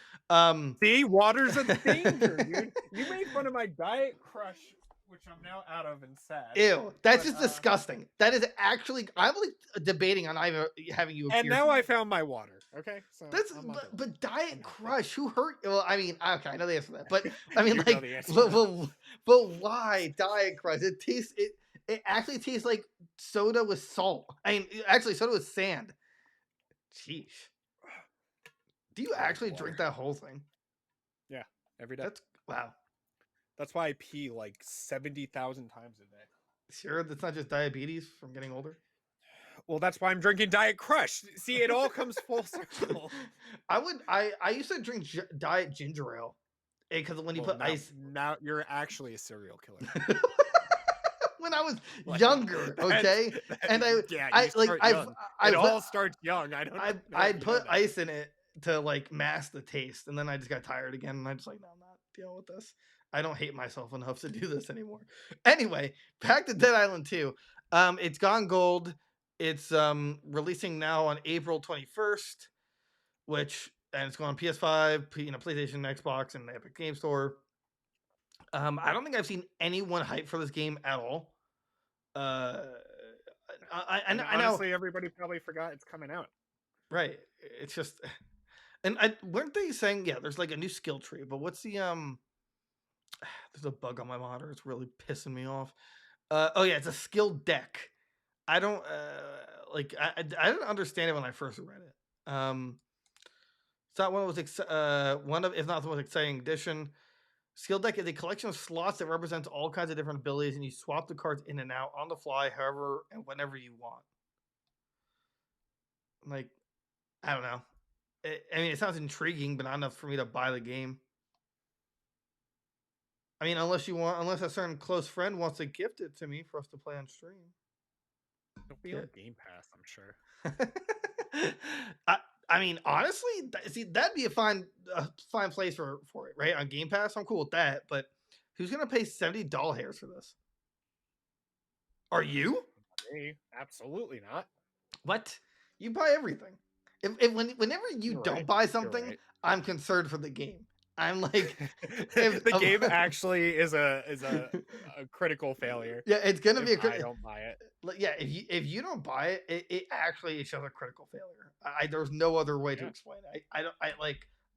see, water's a danger, dude. You made fun of my Diet Crush, which I'm now out of and sad. Ew, that's just disgusting. That is actually, I'm like debating on either having you. And now I found my water. Okay, so but Diet Crush, who hurt? Well, I mean, okay, I know the answer to that, but I mean, like, but why Diet Crush? It actually tastes like soda with salt. I mean, actually, soda with sand. Jeez. Do you actually drink that whole thing? Yeah, every day. Wow. That's why I pee like 70,000 times a day. Sure, that's not just diabetes from getting older. Well, that's why I'm drinking Diet Crush. See, it all comes full circle. I used to drink Diet Ginger Ale because when you put ice. Now you're actually a serial killer. When I was younger, okay, and it all starts young. I'd put ice in it to like mask the taste, and then I just got tired again, and I just like, no, I'm not dealing with this. I don't hate myself enough to do this anymore. Anyway, back to Dead Island 2. It's gone gold. It's releasing now on April 21st, and it's going on PS5, PlayStation, Xbox, and the Epic Game Store. I don't think I've seen anyone hype for this game at all. I honestly, everybody probably forgot it's coming out. Right. It's just, and weren't they saying, there's like a new skill tree, but what's the There's a bug on my monitor. It's really pissing me off. Oh yeah, it's a skill deck. I don't I didn't understand it when I first read it. It's not one of if not the most exciting addition. Skill deck is a collection of slots that represents all kinds of different abilities, and you swap the cards in and out on the fly, however and whenever you want. Like, I don't know. I mean, it sounds intriguing, but not enough for me to buy the game. I mean, unless a certain close friend wants to gift it to me for us to play on stream. It'll be on Game Pass, I'm sure. I mean, honestly, that'd be a fine place for it, right? On Game Pass, I'm cool with that. But who's gonna pay $70 hairs for this? Are you? Me, absolutely not. What? You buy everything. Whenever you don't buy something, I'm concerned for the game. I'm like, the game actually is a critical failure. Yeah, it's gonna be I don't buy it. Yeah, if you don't buy it, it actually shows a critical failure. There's no other way to explain it.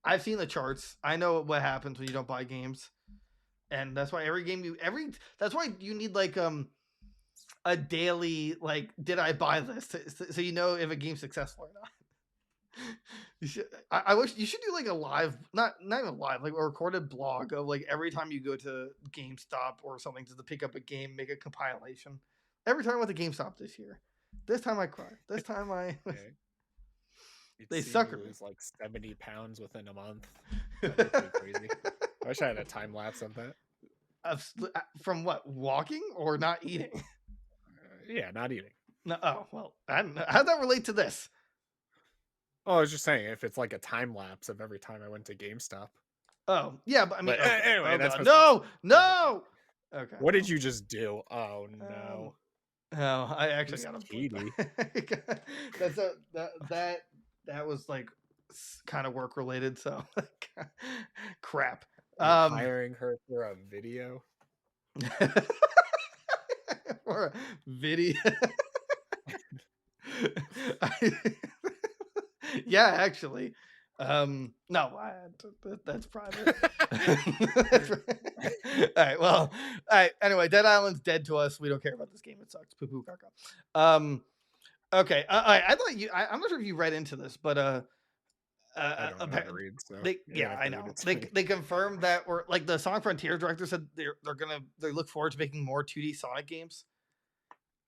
I've seen the charts. I know what happens when you don't buy games, and that's why that's why you need like a daily did I buy this so you know if a game's successful or not. I wish you should do like a live, not even live, like a recorded blog of like every time you go to GameStop or something to pick up a game, make a compilation. Every time I went to GameStop this year, this time I cried. This time they suckered me. Like 70 pounds within a month. That's crazy. I wish I had a time lapse of that. From what, walking or not eating? Yeah, not eating. No. Oh well, how'd that relate to this? Oh, I was just saying, if it's like a time lapse of every time I went to GameStop. Oh, yeah, but I mean, anyway, that's no. Okay. What did you just do? Oh no. Oh, I actually got a that was like kind of work related, so crap. Hiring her for a video. For a video. Yeah, actually. No, that's private. All right, well, all right. Anyway, Dead Island's dead to us. We don't care about this game. It sucks. Poo poo caca. Okay. I thought I'm not sure if you read into this, but I don't know how to read, so I know. They confirmed that, or like the Sonic Frontier director said they look forward to making more 2D Sonic games.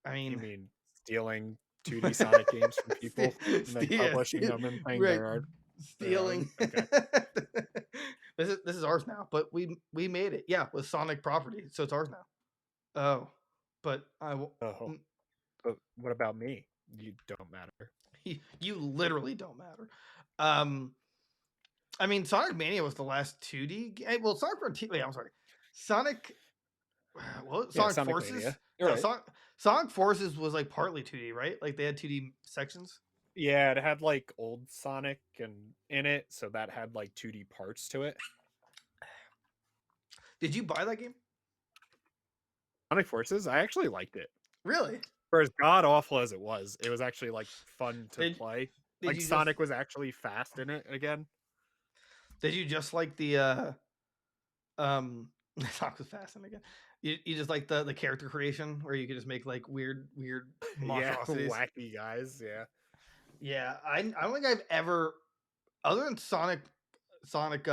I mean, you mean stealing 2D Sonic games from people and then publishing them and playing their art? Stealing. Okay. This is ours now, but we made it. Yeah, with Sonic property, so it's ours now. Oh, but I will. Oh, but what about me? You don't matter. You literally don't matter. I mean, Sonic Mania was the last 2D. Well, Sonic Frontier. Wait, I'm sorry. Sonic. What? Sonic Forces. Sonic Forces was like partly 2D, right? Like they had 2D sections. Yeah, it had like old Sonic in it, so that had like 2D parts to it. Did you buy that game? Sonic Forces? I actually liked it. Really? For as god awful as it was actually like fun to play. Like Sonic was actually fast in it again. Did you just like the Sonic was fast in it again? You just like the character creation where you could just make like weird monstrosities. Yeah, wacky guys, yeah. Yeah, I don't think I've ever, other than Sonic Force,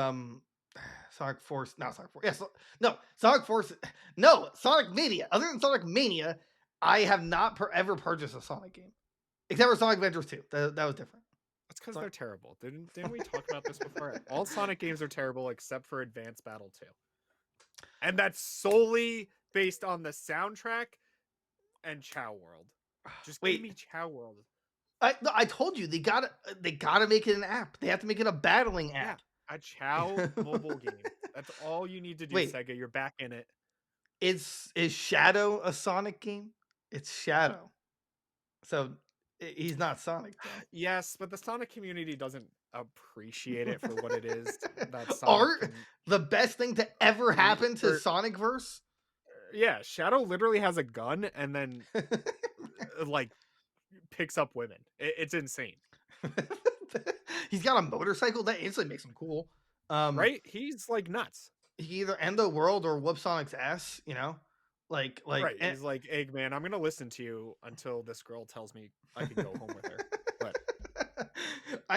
not Sonic Force. Yes, no, Sonic Force. No, Sonic Mania. Other than Sonic Mania, I have not ever purchased a Sonic game, except for Sonic Adventures 2. That was different. That's because they're terrible. Didn't we talk about this before? All Sonic games are terrible except for Advanced Battle 2, and that's solely based on the soundtrack and Chow World. Just give me Chow World. I told you they gotta make it an app. They have to make it a battling app. Yeah, a Chow mobile game. That's all you need to do, Sega. You're back in it. Is Shadow a Sonic game? It's Shadow. So he's not Sonic, though. Yes, but the Sonic community doesn't appreciate it for what it is. That's art. The best thing to ever happen to Sonicverse. Yeah, Shadow literally has a gun and then like picks up women. It's insane. He's got a motorcycle that instantly makes him cool. Right? He's like nuts. he can either end the world or whoop Sonic's ass, you know? Like right. and, He's like, Eggman, I'm gonna listen to you until this girl tells me I can go home with her. But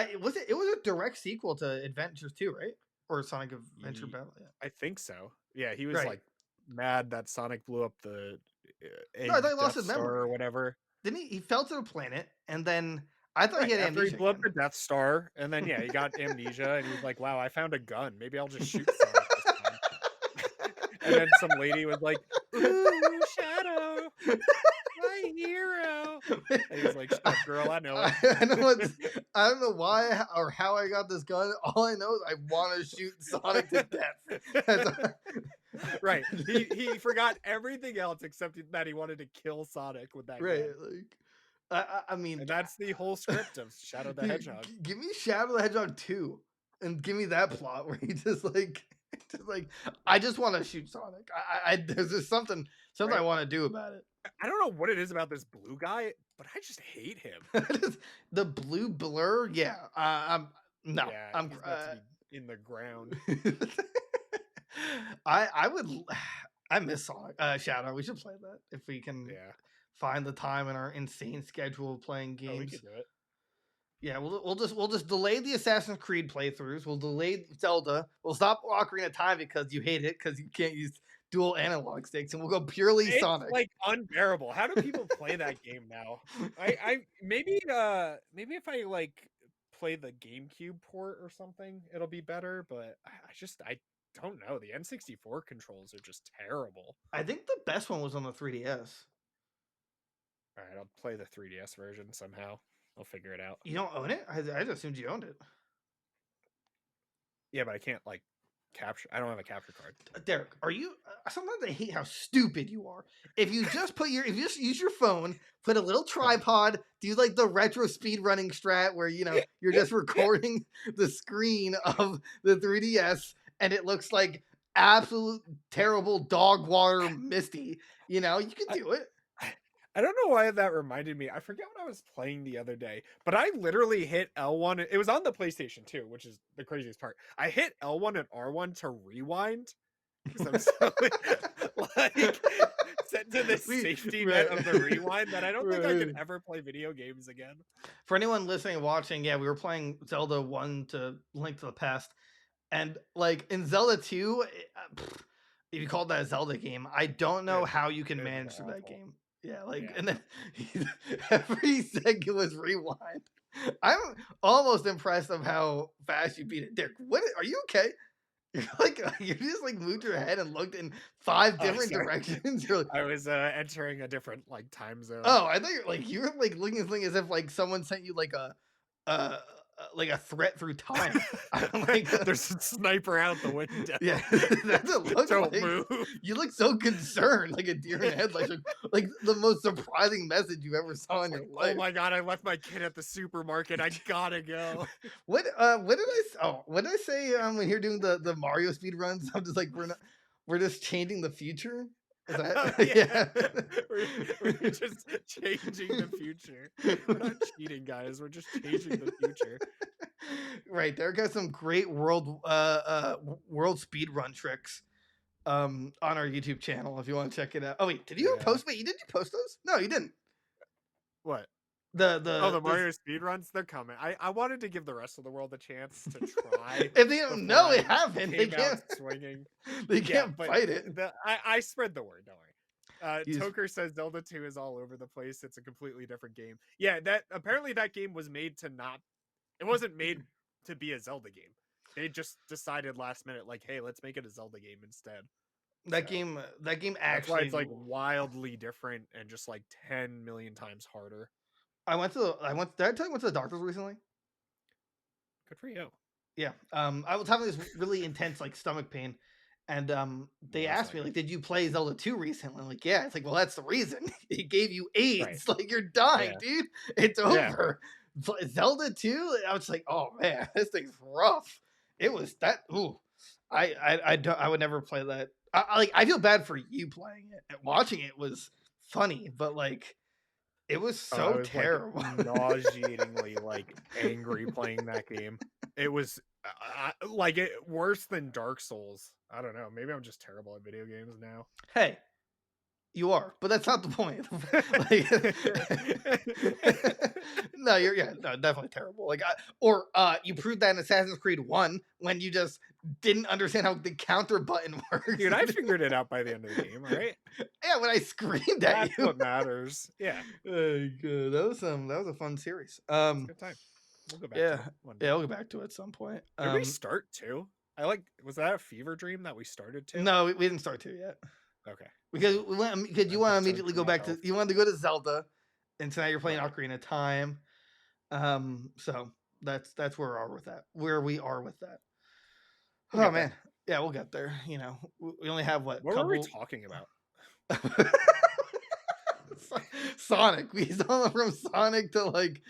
it was a direct sequel to Adventures 2, right? Or Sonic Adventure Battle. Yeah. I think so. Yeah, he was Right. like mad that Sonic blew up the No, I egg thought he lost Death his Star memory. or whatever. Didn't he? He fell to the planet, and then I thought he Right, had after he amnesia blew up again. the Death Star, and then he got amnesia, and he was like, "Wow, I found a gun. Maybe I'll just shoot Sonic this time." And then some lady was like, "Ooh, Shadow, my hero." And he was like, "Shut up, girl. I know it." I don't know why or how I got this gun. All I know is I want to shoot Sonic to death. Right. He forgot everything else except that he wanted to kill Sonic with that right. gun. Like, I mean, And that's the whole script of Shadow the Hedgehog. Give me Shadow the Hedgehog 2, and give me that plot where he just like, I just want to shoot Sonic. There's just something right. I want to do about it. I don't know what it is about this blue guy, but I just hate him. The blue blur, yeah. I'm he's about to be in the ground. I miss Sonic. Shadow. We should play that if we can. Yeah. Find the time in our insane schedule of playing games. Oh, we could do it. Yeah, we'll just delay the Assassin's Creed playthroughs. We'll delay Zelda. We'll stop Ocarina of Time because you hate it because you can't use dual analog sticks, and we'll go purely Sonic. It's like unbearable. How do people play that game now? I maybe if I like play the GameCube port or something, it'll be better. But I don't know. The N64 controls are just terrible. I think the best one was on the 3DS. All right, I'll play the 3DS version somehow. I'll figure it out. You don't own it? I just assumed you owned it. Yeah, but I can't like capture. I don't have a capture card. Derek, are you? Sometimes I hate how stupid you are. If you just use your phone, put a little tripod, do like the retro speed running strat where you're just recording the screen of the 3DS and it looks like absolute terrible dog water misty. You can do it. I don't know why that reminded me. I forget what I was playing the other day, but I literally hit L1. It was on the PlayStation 2, which is the craziest part. I hit L1 and R1 to rewind because I'm so set to the safety net of the rewind that I don't think I can ever play video games again. For anyone listening and watching, we were playing Zelda 1 to Link to the Past, and like in Zelda 2, if you call that a Zelda game, I don't know how you can manage through that game. Yeah, and then every second was rewind. I'm almost impressed of how fast you beat it. Derek, are you okay? You just like moved your head and looked in 5 different directions. You're like, I was entering a different time zone. Oh, I thought you were like looking at this thing as if like someone sent you like a threat through time. There's a sniper out the window. Yeah, that's a look. Don't move. You look so concerned, like a deer in headlights. Like the most surprising message you ever saw in your life. Oh my god! I left my kid at the supermarket. I gotta go. What did I say when you're doing the Mario speed runs? I'm just like we're just changing the future. Is that, we're just changing the future. We're not cheating, guys. We're just changing the future. Right. Derek has some great world speed run tricks on our YouTube channel if you want to check it out. Oh wait, did you post? Wait, did you post those? No, you didn't. What? The Mario speedruns, they're coming. I wanted to give the rest of the world a chance to try. If they don't know it happened, they can't swinging. They can't fight it. I spread the word. Don't worry. Toker says Zelda 2 is all over the place. It's a completely different game. Yeah, apparently that game was made to not. It wasn't made to be a Zelda game. They just decided last minute, like, hey, let's make it a Zelda game instead. That game actually. That's why it's like wildly different and just like 10 million times harder. Did I tell you I went to the doctors recently? Good for you. Yeah. I was having this really intense like stomach pain, and they asked me like, "Did you play Zelda 2 recently?" I'm like, "Yeah." It's like, "Well, that's the reason. It gave you AIDS. Right. Like you're dying, dude. It's over." Yeah. Zelda 2. I was like, "Oh man, this thing's rough." It was that. Ooh, I would never play that. I feel bad for you playing it. Watching it was funny, but like. It was so terrible. Like, nauseatingly like angry playing that game. It was like it worse than Dark Souls. I don't know. Maybe I'm just terrible at video games now. Hey, you are, but that's not the point. No, no, definitely terrible. Like, you proved that in Assassin's Creed 1 when you just didn't understand how the counter button works. Dude, I figured it out by the end of the game, all right? Yeah, when I screamed at That's you. what matters. Yeah. Oh, good. That was a fun series. It's a good time. We'll go back to it one day. Yeah, we'll go back to it at some point. Did we start 2? Was that a fever dream that we started 2? No, we didn't start 2 yet. Okay. Because you want to immediately go back to, you wanted to go to Zelda, and tonight you're playing Ocarina of Time. So that's where we are with that. Oh man, yeah, we'll get there. You know, we only have what were we talking about? Sonic. We saw from Sonic to like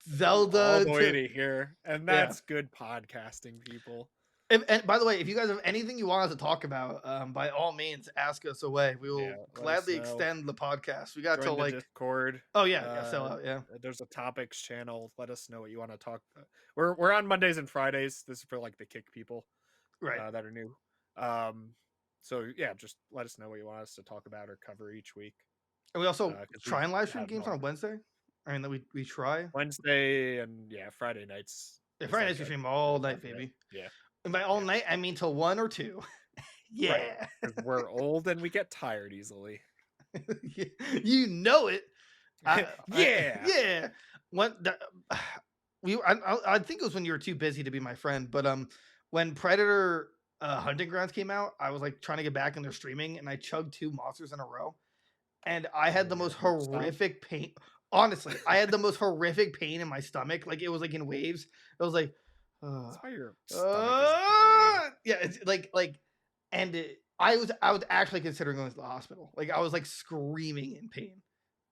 Zelda all the way to here, and that's good podcasting, people. And by the way, if you guys have anything you want us to talk about, by all means, ask us away. We will gladly extend the podcast. We got to like Discord. Oh yeah. There's a topics channel. Let us know what you want to talk. We're on Mondays and Fridays. This is for like the kick people, right? That are new. So yeah, just let us know what you want us to talk about or cover each week. And we also try and live stream games on Wednesday. I mean, that we try Wednesday and Friday nights. Yeah, Friday nights we stream all night, baby. Yeah. And by all night, I mean till 1 or 2. Yeah. Right. We're old and we get tired easily. You know it. Yeah. I think it was when you were too busy to be my friend, but when Predator Hunting Grounds came out, I was like trying to get back in their streaming, and I chugged 2 monsters in a row, and I had the most horrific pain. Honestly, I had the most horrific pain in my stomach. Like it was like in waves. I was like, that's why your stomach yeah, it's like, I was actually considering going to the hospital. Like I was like screaming in pain.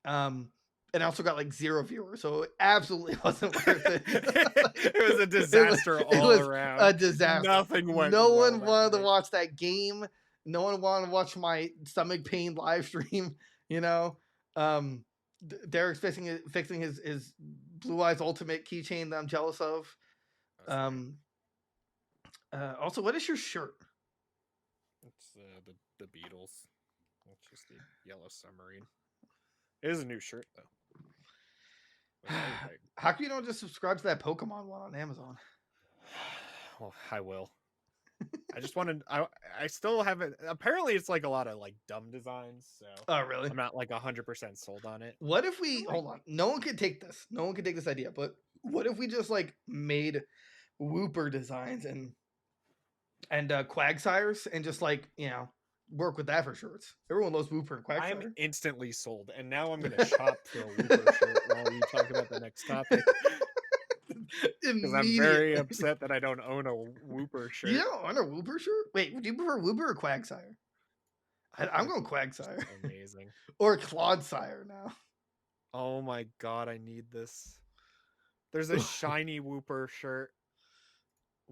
And I also got like 0 viewers, so it absolutely wasn't worth it. It was a disaster all around. A disaster. Nothing went. No one wanted to watch that game. No one wanted to watch my stomach pain live stream. You know, Derek's fixing his Blue Eyes Ultimate keychain that I'm jealous of. Also, what is your shirt? It's the Beatles. It's just the yellow submarine. It is a new shirt though. How come you don't just subscribe to that Pokemon one on Amazon? Well, I will. I just wanted. I still haven't. Apparently, it's like a lot of like dumb designs. So. Oh, really? I'm not like 100% sold on it. What if we hold on? No one could take this. No one could take this idea. But what if we just like made Wooper designs and Quagsires and just like work with that for shirts. Everyone loves Wooper and Quagsire. I'm instantly sold, and now I'm gonna shop for a Wooper shirt while you talk about the next topic. Because I'm very upset that I don't own a Wooper shirt. You don't own a Wooper shirt? Wait, would you prefer Wooper or Quagsire? I'm going Quagsire. Amazing. Or Clodsire now. Oh my god, I need this. There's a shiny Wooper shirt.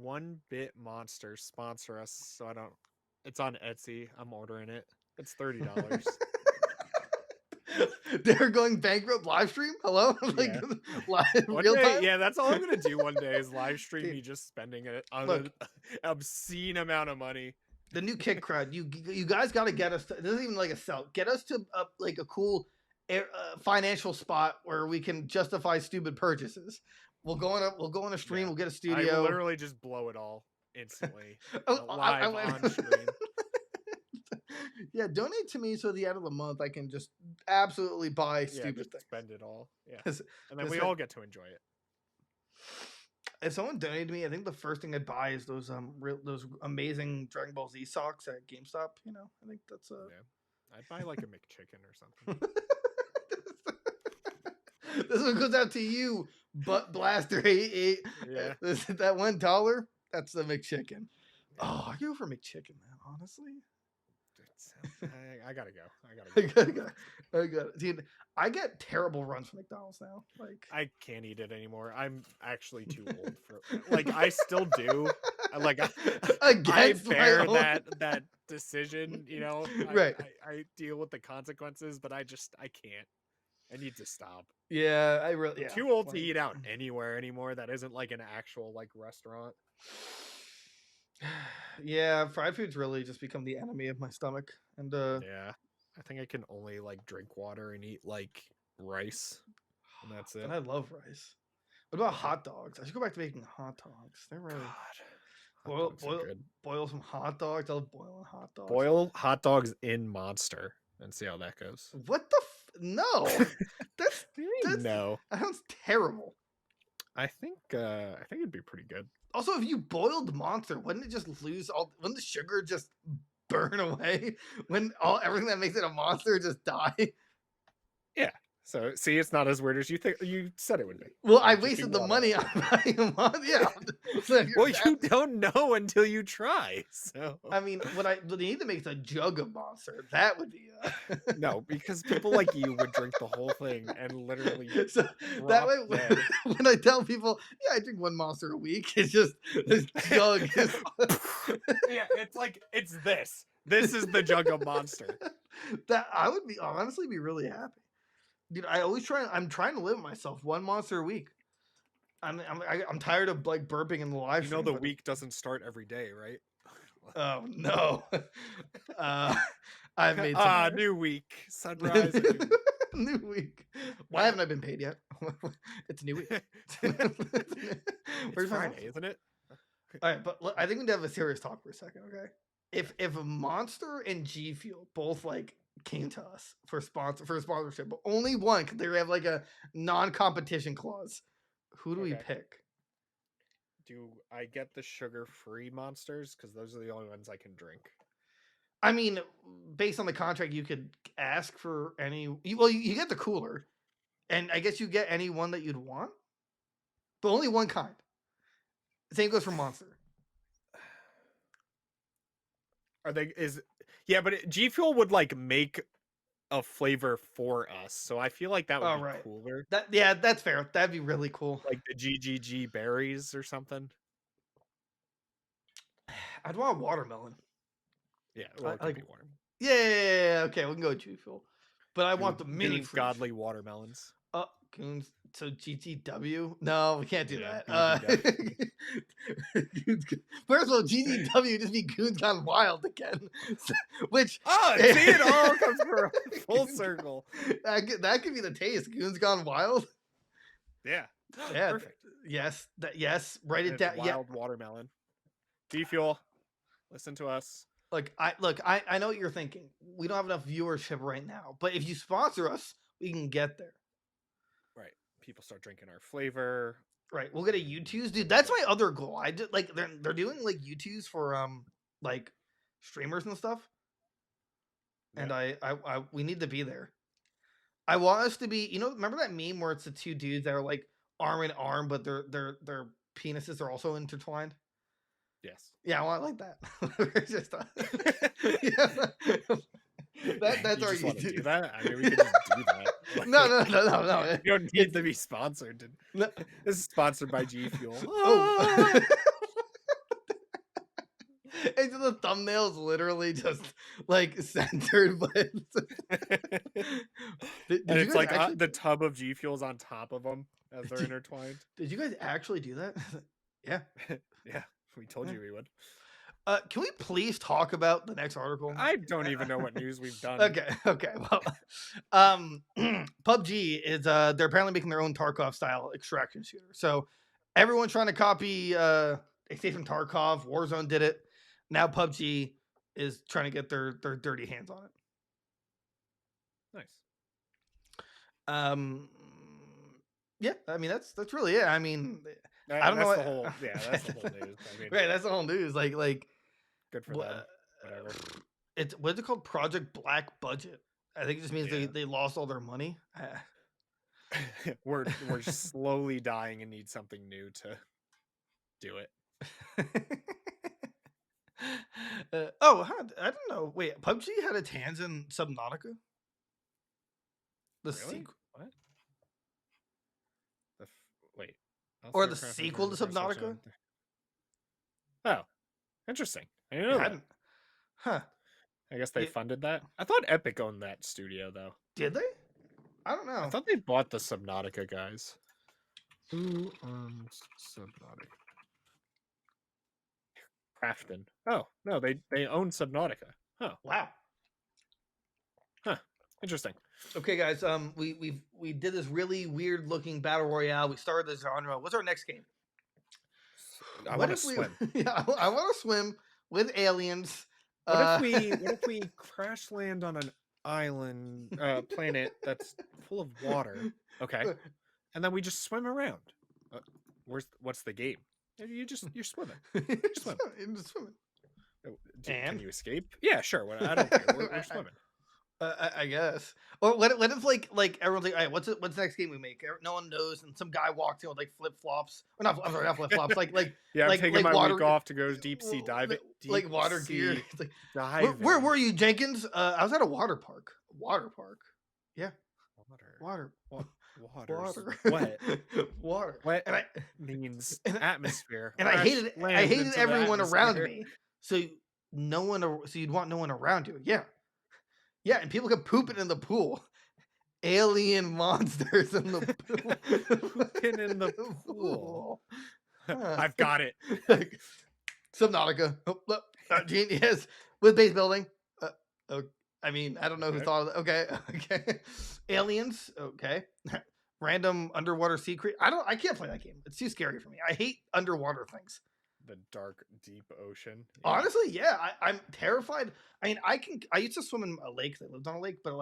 1-Bit Monsters sponsor us, so I don't. It's on Etsy. I'm ordering it. It's $30. They're going bankrupt live stream? Hello? Like live real time? Yeah, that's all I'm gonna do one day is live stream me just spending an obscene amount of money. The new kick crowd. You guys got to get us. This isn't even like a sell. Get us to like a cool financial spot where we can justify stupid purchases. We'll go on a stream. Yeah. We'll get a studio. I will literally just blow it all instantly. Live on stream. Yeah, donate to me so at the end of the month I can just absolutely buy stupid things. Spend it all. Yeah. And then we all get to enjoy it. If someone donated to me, I think the first thing I'd buy is those amazing Dragon Ball Z socks at GameStop. I think that's I'd buy like a McChicken or something. This one goes out to you, Butt Blaster 88. Yeah. That $1, that's the McChicken. Oh, I go for McChicken, man, honestly. I gotta go. I got it. Dude, I get terrible runs from McDonald's now. Like I can't eat it anymore. I'm actually too old for like I still do. Like I bear that decision, Right. I deal with the consequences, but I can't. I need to stop. Yeah, I really. I'm Yeah, too old to eat out anywhere anymore. That isn't like an actual like restaurant. Yeah, fried food's really just become the enemy of my stomach, and Yeah, I think I can only like drink water and eat like rice, and that's it. but I love rice. What about Yeah. hot dogs? I should go back to making hot dogs. They're really God, hot dogs are good. boil some hot dogs. I love boiling hot dogs. Boil hot dogs in Monster and see how that goes. What the no? That's no. That sounds terrible. I think it'd be pretty good. Also, if you boiled Monster, wouldn't it just lose all? Wouldn't the sugar just burn away? When everything that makes it a monster just die? Yeah. So see, it's not as weird as you think. You said it would be. Well, I wasted the money on buying a monster. Yeah. So well, you don't know until you try. So I mean, what they need to make is a jug of Monster. That would be no, because people like you would drink the whole thing and literally. So that way, when I tell people, yeah, I drink one Monster a week, it's just this jug. Yeah, it's like it's this. This is the jug of Monster. That I would honestly be really happy. Dude, I'm trying to limit myself one Monster a week. I'm tired of like burping in the live stream. The week doesn't start every day, right? Oh no. I've made some new week. Sunrise. New week. Why haven't I been paid yet? It's a new week. It's Friday, isn't it? All right, but I think we need to have a serious talk for a second, okay? If Monster and G Fuel both like came to us for sponsorship, but only one because they have like a non-competition clause, who do we pick? Do I get the sugar-free Monsters? Because those are the only ones I can drink. I mean, based on the contract, you could ask for any. You get the cooler, and I guess you get any one that you'd want, but only one kind. Same goes for Monster. But G Fuel would like make a flavor for us, so I feel like that would be cooler. That's fair. That'd be really cool. Like the GGG berries or something. I'd want watermelon. Yeah, well, it could be watermelon. Yeah, okay, we can go G Fuel, but I want the mini godly watermelons. Goons. So GGW? No, we can't do that. First of all, GGW just be Goons Gone Wild again. Which see, it all comes for a full circle. That could be the taste. Goons Gone Wild. Yeah. Perfect. Yes. Yes. Write it down. Wild watermelon. G Fuel. Listen to us. I know what you're thinking. We don't have enough viewership right now, but if you sponsor us, we can get there. Right. People start drinking our flavor. Right. We'll get a U2s, dude. That's my other goal. I just like they're doing like U2s for like streamers and stuff. Yeah. And I we need to be there. I want us to be, remember that meme where it's the two dudes that are like arm in arm, but their penises are also intertwined? Yes. Yeah, I want like that. Just that's you our just want to do that. I mean, we can just do that. Like, no. You don't need to be sponsored. No. This is sponsored by G Fuel. Oh. And so the thumbnail is literally just like centered, but it's like the tub of G Fuel's on top of them as they're intertwined. Did you guys actually do that? Yeah. Yeah, we told you we would. Can we please talk about the next article? I don't even know what news we've done. Okay. Well, PUBG is they're apparently making their own Tarkov style extraction shooter. So everyone's trying to copy Escape from Tarkov. Warzone did it. Now PUBG is trying to get their dirty hands on it. Nice. Yeah, I mean that's really it. I mean, I don't know. That's the whole news. I mean, right, that's the whole news. Like good for them. Whatever. It's what's it called? Project Black Budget. I think it just means they lost all their money. We're slowly dying and need something new to do it. I don't know. Wait, PUBG had its hands in Subnautica? The sequel? What? Wait. Or the sequel to Subnautica? Oh, interesting. I didn't know that. Huh. I guess they funded that. I thought Epic owned that studio, though. Did they? I don't know. I thought they bought the Subnautica guys. Who owns Subnautica? Crafton. Oh no, they own Subnautica. Huh. Wow. Huh. Interesting. Okay, guys. We did this really weird looking battle royale. We started the genre. What's our next game? I want to swim. Yeah, I want to swim with aliens. What if we crash land on an island planet that's full of water? Okay, and then we just swim around. What's the game? You're swimming. You're swimming. Can you escape? Yeah, sure. I don't care. We're swimming. I guess. Or what if like everyone's like, all right, what's the next game we make? No one knows, and some guy walks in with like flip flops. Or not, I'm sorry, not flip flops. Like yeah, I'm like, taking my water, week off to go deep sea diving. Like water gear. It's like, diving. Where were you, Jenkins? I was at a water park. Water park. Yeah. Water. Wet. Water. Wet and means atmosphere. And I hated everyone around me. So you'd want no one around you. Yeah. Yeah, and people kept pooping in the pool. Alien monsters in the pool. Pooping in the pool. I've got it. Subnautica. Genius. With base building. I mean, I don't know who thought of that. Okay. Aliens. Okay. Random underwater sea creature. I can't play that game. It's too scary for me. I hate underwater things. The dark, deep ocean. Yeah. Honestly, yeah. I'm terrified. I mean, I used to swim in a lake. I lived on a lake, but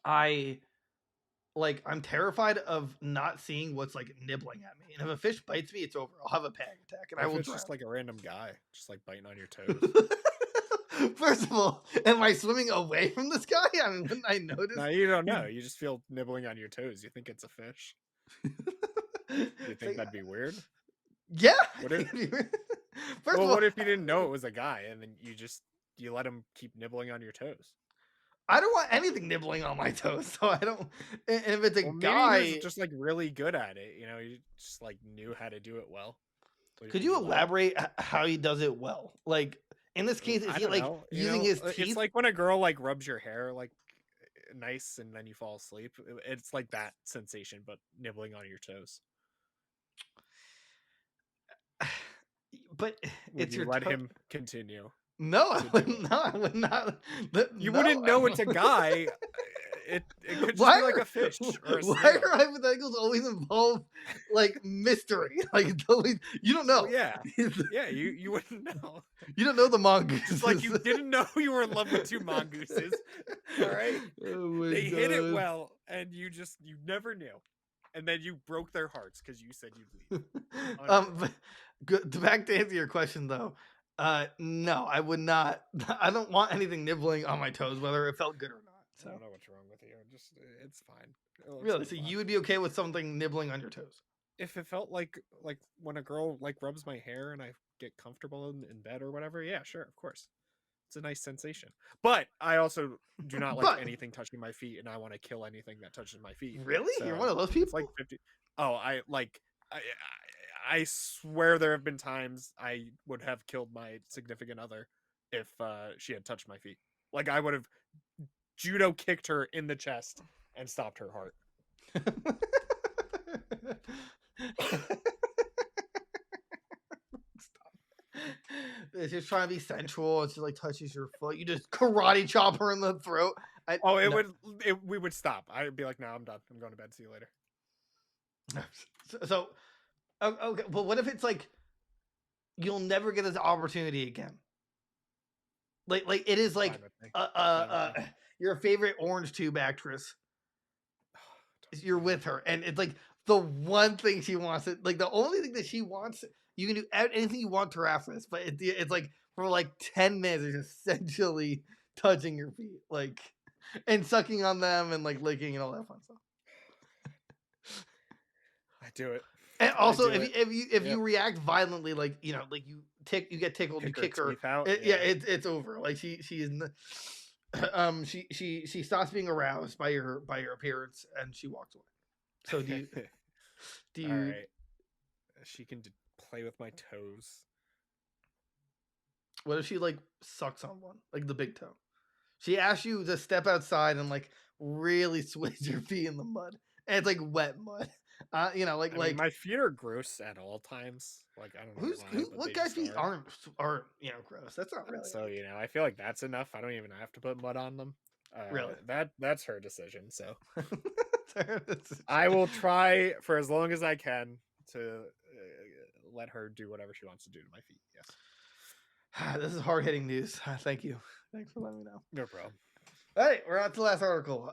I'm terrified of not seeing what's like nibbling at me. And if a fish bites me, it's over. I'll have a panic attack, and I will drown. Just like a random guy, just like biting on your toes. First of all, am I swimming away from this guy? I mean, wouldn't I notice? No, you don't know. You just feel nibbling on your toes. You think it's a fish. You think that'd be weird? Yeah. What if you didn't know it was a guy and then you let him keep nibbling on your toes? I don't want anything nibbling on my toes, so I don't. And if it's a guy, maybe he was just like really good at it, he just like knew how to do it well. Could you elaborate how he does it well? Like in this case, is he like using his teeth? It's like when a girl like rubs your hair like nice and then you fall asleep. It's like that sensation, but nibbling on your toes. But it's your let him continue. No, I would not. You wouldn't know it's a guy. It could just be like a fish. Or a why are hypotheticals always involve like mystery? Like you don't know. Yeah, you wouldn't know. You don't know the mongoose. It's like you didn't know you were in love with two mongooses. All right, they hit it well, and you never knew, and then you broke their hearts because you said you'd leave. Back to answer your question though. No, I would not. I don't want anything nibbling on my toes, whether it felt good or not. So. I don't know what's wrong with you. It's fine. Really? So you would be okay with something nibbling on your toes? If it felt like when a girl like rubs my hair and I get comfortable in bed or whatever, yeah, sure, of course. It's a nice sensation. But I also do not like anything touching my feet, and I want to kill anything that touches my feet. Really? So you're one of those people? It's like 50. Oh, I swear there have been times I would have killed my significant other if she had touched my feet. Like I would have judo kicked her in the chest and stopped her heart. It's just trying to be sensual. It's just like touches your foot. You just karate chop her in the throat. We would stop. I'd be like, no, I'm done. I'm going to bed. See you later. So okay, but what if it's like you'll never get this opportunity again? Like it is like your favorite orange tube actress. You're with her, and it's like the one thing she wants. Like the only thing that she wants. You can do anything you want to her after this, but it's like for like 10 minutes, it's essentially touching your feet, like and sucking on them and like licking and all that fun stuff. I do it. And also, if you react violently, like you get tickled, you kick her. It's over. Like she stops being aroused by your appearance and she walks away. So do you? All right. She can play with my toes. What if she like sucks on one, like the big toe? She asks you to step outside and like really switch your feet in the mud, and it's like wet mud. You know, I mean, my feet are gross at all times. Like, I don't know why, but what they guy's just feet are. aren't gross? That's not really So, like, I feel like that's enough. I don't even have to put mud on them. really. That's her decision. So It's- I will try for as long as I can to let her do whatever she wants to do to my feet. Yes. This is hard hitting news. Thank you. Thanks for letting me know. No problem. All right, we're on to the last article.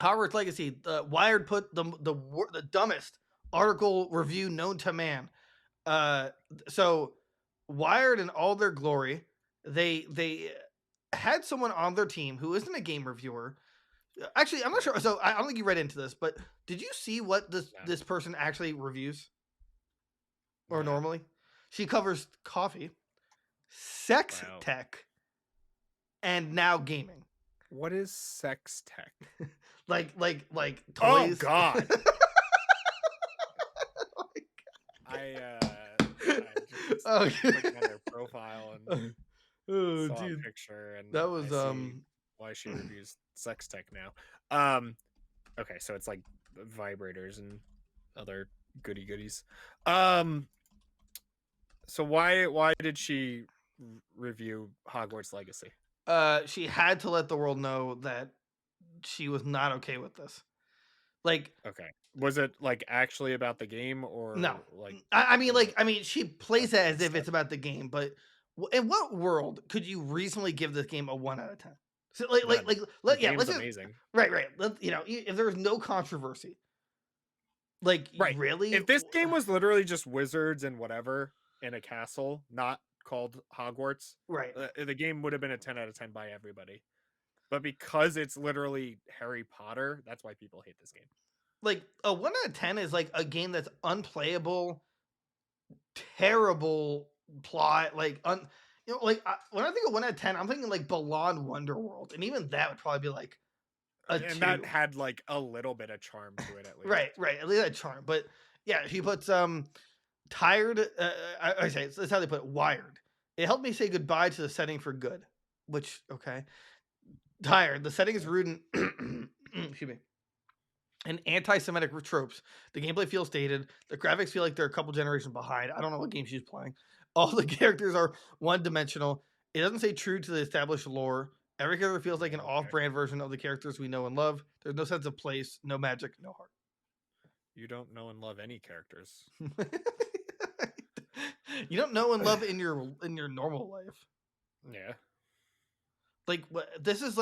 Hogwarts Legacy. Wired put the dumbest article review known to man. So Wired in all their glory, they had someone on their team who isn't a game reviewer. Actually, I'm not sure. So I don't think you read into this, but did you see what this person actually reviews? Or normally, she covers coffee, sex tech, and now gaming. What is sex tech? like toys. Oh God. I just clicked on their profile and saw a picture, and that was why she reviews sex tech now. Okay, so it's like vibrators and other goodies. So why did she review Hogwarts Legacy? She had to let the world know that she was not okay with this. Like, okay, was it like actually about the game, or no? Like, I mean, she plays it as if it's about the game, but in what world could you reasonably give this game a 1 out of 10? So let's just, amazing. Right. If there was no controversy, like, right, really, if this game was literally just wizards and whatever in a castle, not called Hogwarts, right, the game would have been a 10 out of 10 by everybody. But because it's literally Harry Potter, that's why people hate this game. Like, a 1 out of 10 is like a game that's unplayable, terrible plot. Like, when I think of 1 out of 10, I'm thinking like Beyond Wonderworld, and even that would probably be like a 2. That had like a little bit of charm to it, at least. right, at least that charm. But yeah, she puts tired. I say that's how they put it. Wired. It helped me say goodbye to the setting for good. Which, okay. Tired. The setting is rude and excuse me, and anti-Semitic tropes. The gameplay feels dated. The graphics feel like they're a couple generations behind. I don't know what game she's playing. All the characters are one-dimensional. It doesn't stay true to the established lore. Every character feels like an off-brand version of the characters we know and love. There's no sense of place, no magic, no heart. You don't know and love any characters. You don't know and love in your normal life. Yeah. Like, this is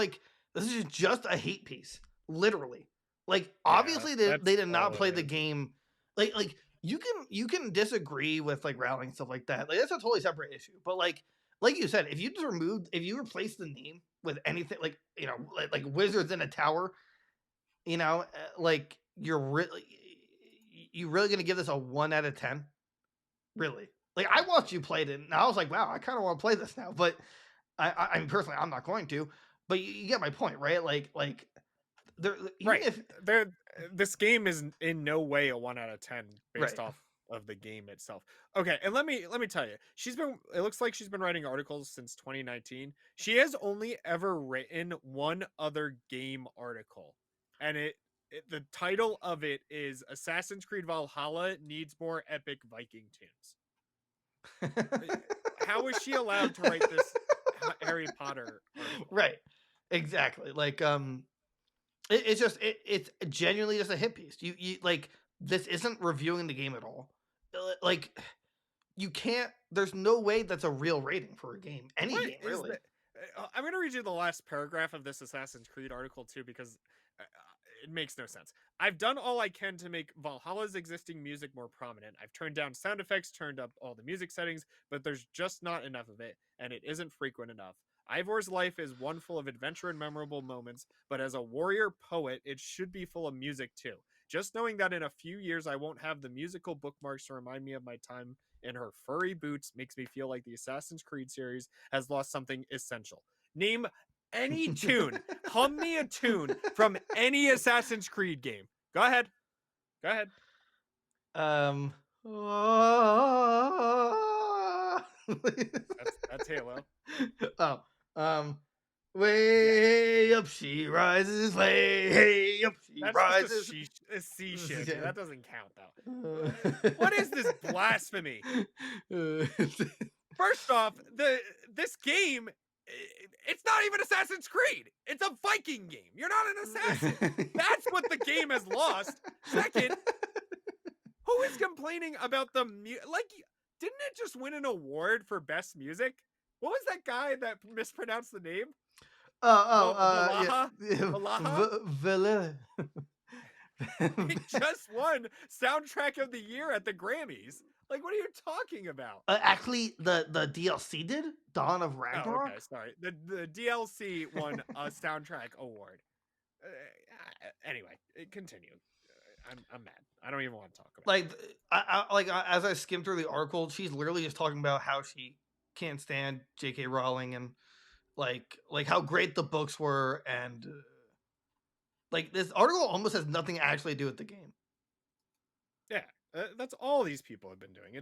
just a hate piece, literally. Like, obviously they did not play the game. Like you can disagree with like routing and stuff like that. Like, that's a totally separate issue. But like you said, if you replace the name with anything, like, like wizards in a tower, like, you really gonna give this a 1 out of 10? Really? Like, I watched you play it, and I was like, wow, I kind of want to play this now, but I mean, personally, I'm not going to. But you get my point, right? Like, this game is in no way a 1 out of 10 based off of the game itself. Okay, and let me tell you, it looks like she's been writing articles since 2019. She has only ever written one other game article, and the title of it is Assassin's Creed Valhalla needs more epic Viking tunes. How is she allowed to write this Harry Potter article? Right, exactly. Like, it's genuinely just a hit piece. You like, this isn't reviewing the game at all. Like, you can't. There's no way that's a real rating for a game. Any game, really. I'm gonna read you the last paragraph of this Assassin's Creed article too, because it makes no sense. I've done all I can to make Valhalla's existing music more prominent. I've turned down sound effects, turned up all the music settings, but there's just not enough of it, and it isn't frequent enough. Ivor's life is one full of adventure and memorable moments, but as a warrior poet, it should be full of music too. Just knowing that in a few years I won't have the musical bookmarks to remind me of my time in her furry boots makes me feel like the Assassin's Creed series has lost something essential. Name any tune. Hum me a tune from any Assassin's Creed game. Go ahead. That's Halo. Oh, Way up she rises, way up she rises. That's a sea shanty. That doesn't count though. Uh, What is this blasphemy? First off, this game, it's not even Assassin's Creed. It's a Viking game. You're not an assassin. That's what the game has lost. Second, who is complaining about the like? Didn't it just win an award for best music? What was that guy that mispronounced the name? Valaha? It just won soundtrack of the year at the Grammys. Like, what are you talking about? Actually, the DLC did Dawn of Ragnarok. Oh, okay, sorry. The DLC won a soundtrack award. Anyway, continue. I'm mad. I don't even want to talk about it. As I skimmed through the article, she's literally just talking about how she can't stand J.K. Rowling and like how great the books were, and like this article almost has nothing actually to do with the game. Yeah, that's all these people have been doing.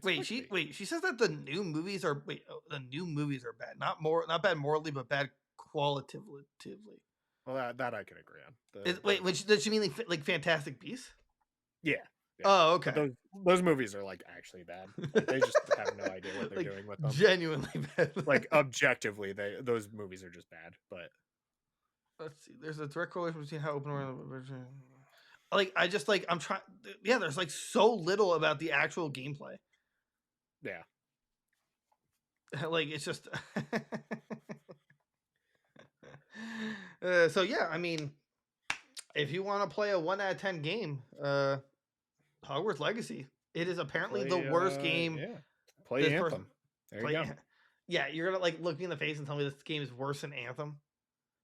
She says that the new movies are bad, not bad morally, but bad qualitatively. Well, that I can agree on. Does she mean like Fantastic Beasts? Yeah. Oh, okay. Those movies are like actually bad. Like, they just have no idea what they're doing with them. Genuinely bad. Like objectively, those movies are just bad. But let's see. There's a direct correlation between how open world. I'm trying. Yeah, there's like so little about the actual gameplay. Yeah. Like it's just. So yeah, I mean, if you want to play a 1 out of 10 game, Hogwarts Legacy. It is apparently the worst game. Yeah. Play Anthem. There you go. Yeah, you're gonna like look me in the face and tell me this game is worse than Anthem.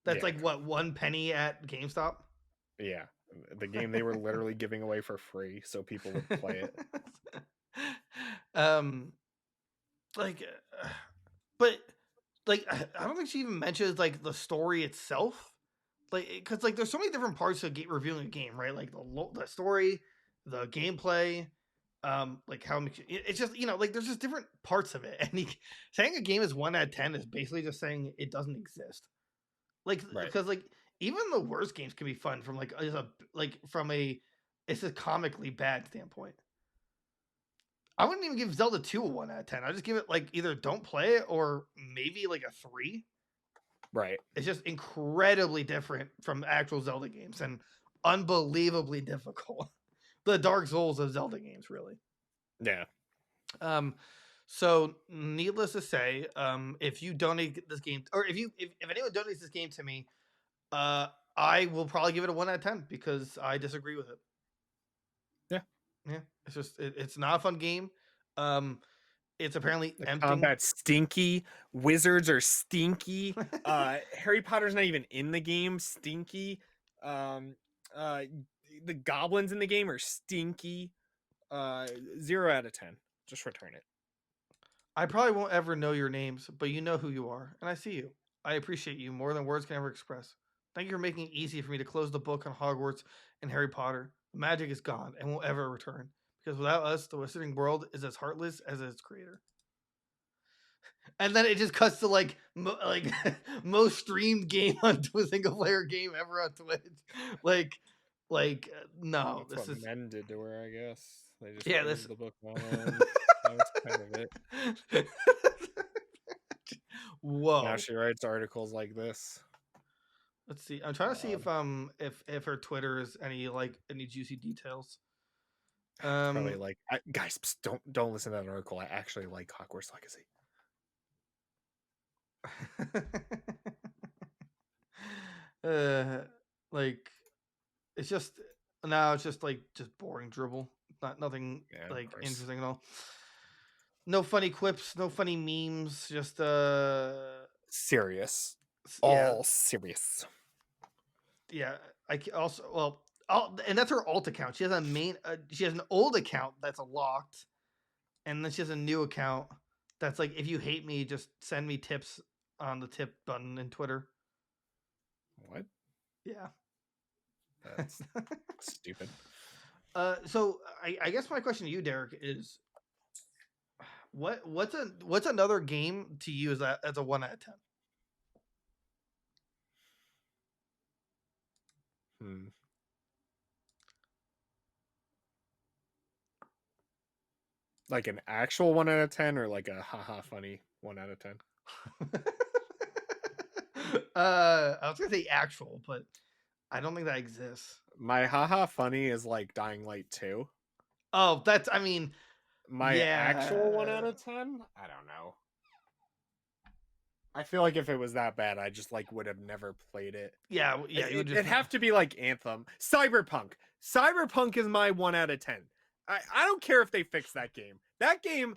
That's like what, 1 penny at GameStop? Yeah. The game they were literally giving away for free so people would play it. But I don't think she even mentions like the story itself. Like, because like there's so many different parts of reviewing a game, right? Like the story, the gameplay, like how it's just, like there's just different parts of it. And saying a game is 1 out of 10 is basically just saying it doesn't exist. Like, because like even the worst games can be fun from it's a comically bad standpoint. I wouldn't even give Zelda 2 a 1 out of 10. I just give it like either don't play it or maybe like a 3. Right. It's just incredibly different from actual Zelda games and unbelievably difficult. The Dark Souls of Zelda games, really. Yeah. So needless to say, if you donate this game, or if anyone donates this game to me, I will probably give it a 1 out of 10 because I disagree with it. Yeah. It's just it's not a fun game. It's apparently empty. Combat's stinky. Wizards are stinky. Harry Potter's not even in the game. Stinky. The goblins in the game are stinky. 0 out of 10. Just return it. I probably won't ever know your names, but you know who you are, and I see you. I appreciate you more than words can ever express. Thank you for making it easy for me to close the book on Hogwarts and Harry Potter. The magic is gone and won't ever return. Because without us, the Wizarding World is as heartless as its creator. And then it just cuts to most streamed game on a single player game ever on Twitch. No, that's what men did to her, I guess. They just closed the book on. That was kind of it. Whoa! Now she writes articles like this. Let's see. I'm trying to see if her Twitter is any juicy details. Probably guys, don't listen to that article. I actually like Hogwarts Legacy. It's just boring dribble. Nothing interesting at all. No funny quips, no funny memes. Just serious, all serious. Yeah, and that's her alt account. She has she has an old account that's locked, and then she has a new account that's like, if you hate me, just send me tips on the tip button in Twitter. What? Yeah, that's stupid. So I guess my question to you, Derek, is what's another game to you as a 1 out of 10? Like an actual 1 out of 10 or like a haha funny 1 out of 10? I was gonna say actual, but I don't think that exists. My haha funny is like Dying Light 2. Oh, that's, I mean, my actual 1 out of 10? I don't know. I feel like if it was that bad, I just like would have never played it. Yeah. It'd have to be like Anthem. Cyberpunk is my 1 out of 10. I don't care if they fix that game. That game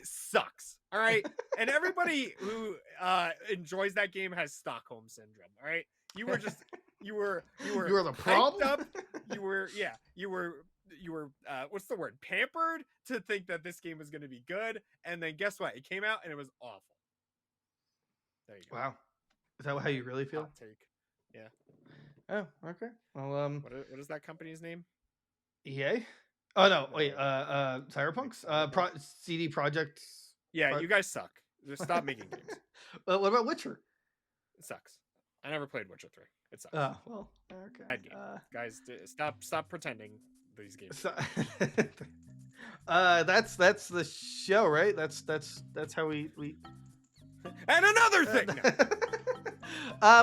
sucks. All right. And everybody who enjoys that game has Stockholm syndrome. All right. You were the problem. Up. You were what's the word? Pampered to think that this game was going to be good, and then guess what? It came out and it was awful. There you go. Wow. Is that how you really feel? Hot take. Yeah. Oh, okay. Well, what is that company's name? EA? Oh no, wait. Cyberpunk's CD Projekt. Yeah, you guys suck. Just stop making games. What about Witcher? It sucks. I never played Witcher 3. It sucks. Oh, well, okay. Bad game. Guys, stop pretending these games. That's the show, right? That's how we. And another thing.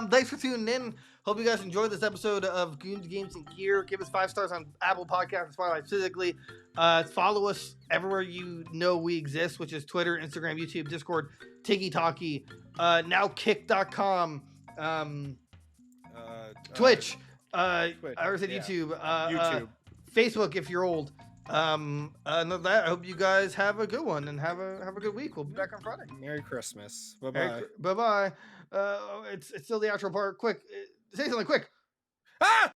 Thanks for tuning in. Hope you guys enjoyed this episode of Goons Games and Gear. Give us 5 stars on Apple Podcasts and Spotify physically. Follow us everywhere you know we exist, which is Twitter, Instagram, YouTube, Discord, Tiki-Talkie, now Kick.com, Twitch, I already said YouTube, YouTube, Facebook if you're old. Other than that, I hope you guys have a good one and have a good week. We'll be back on Friday. Merry Christmas. Bye-bye. Bye-bye. It's still the outro part. Quick. Say something quick. Ah!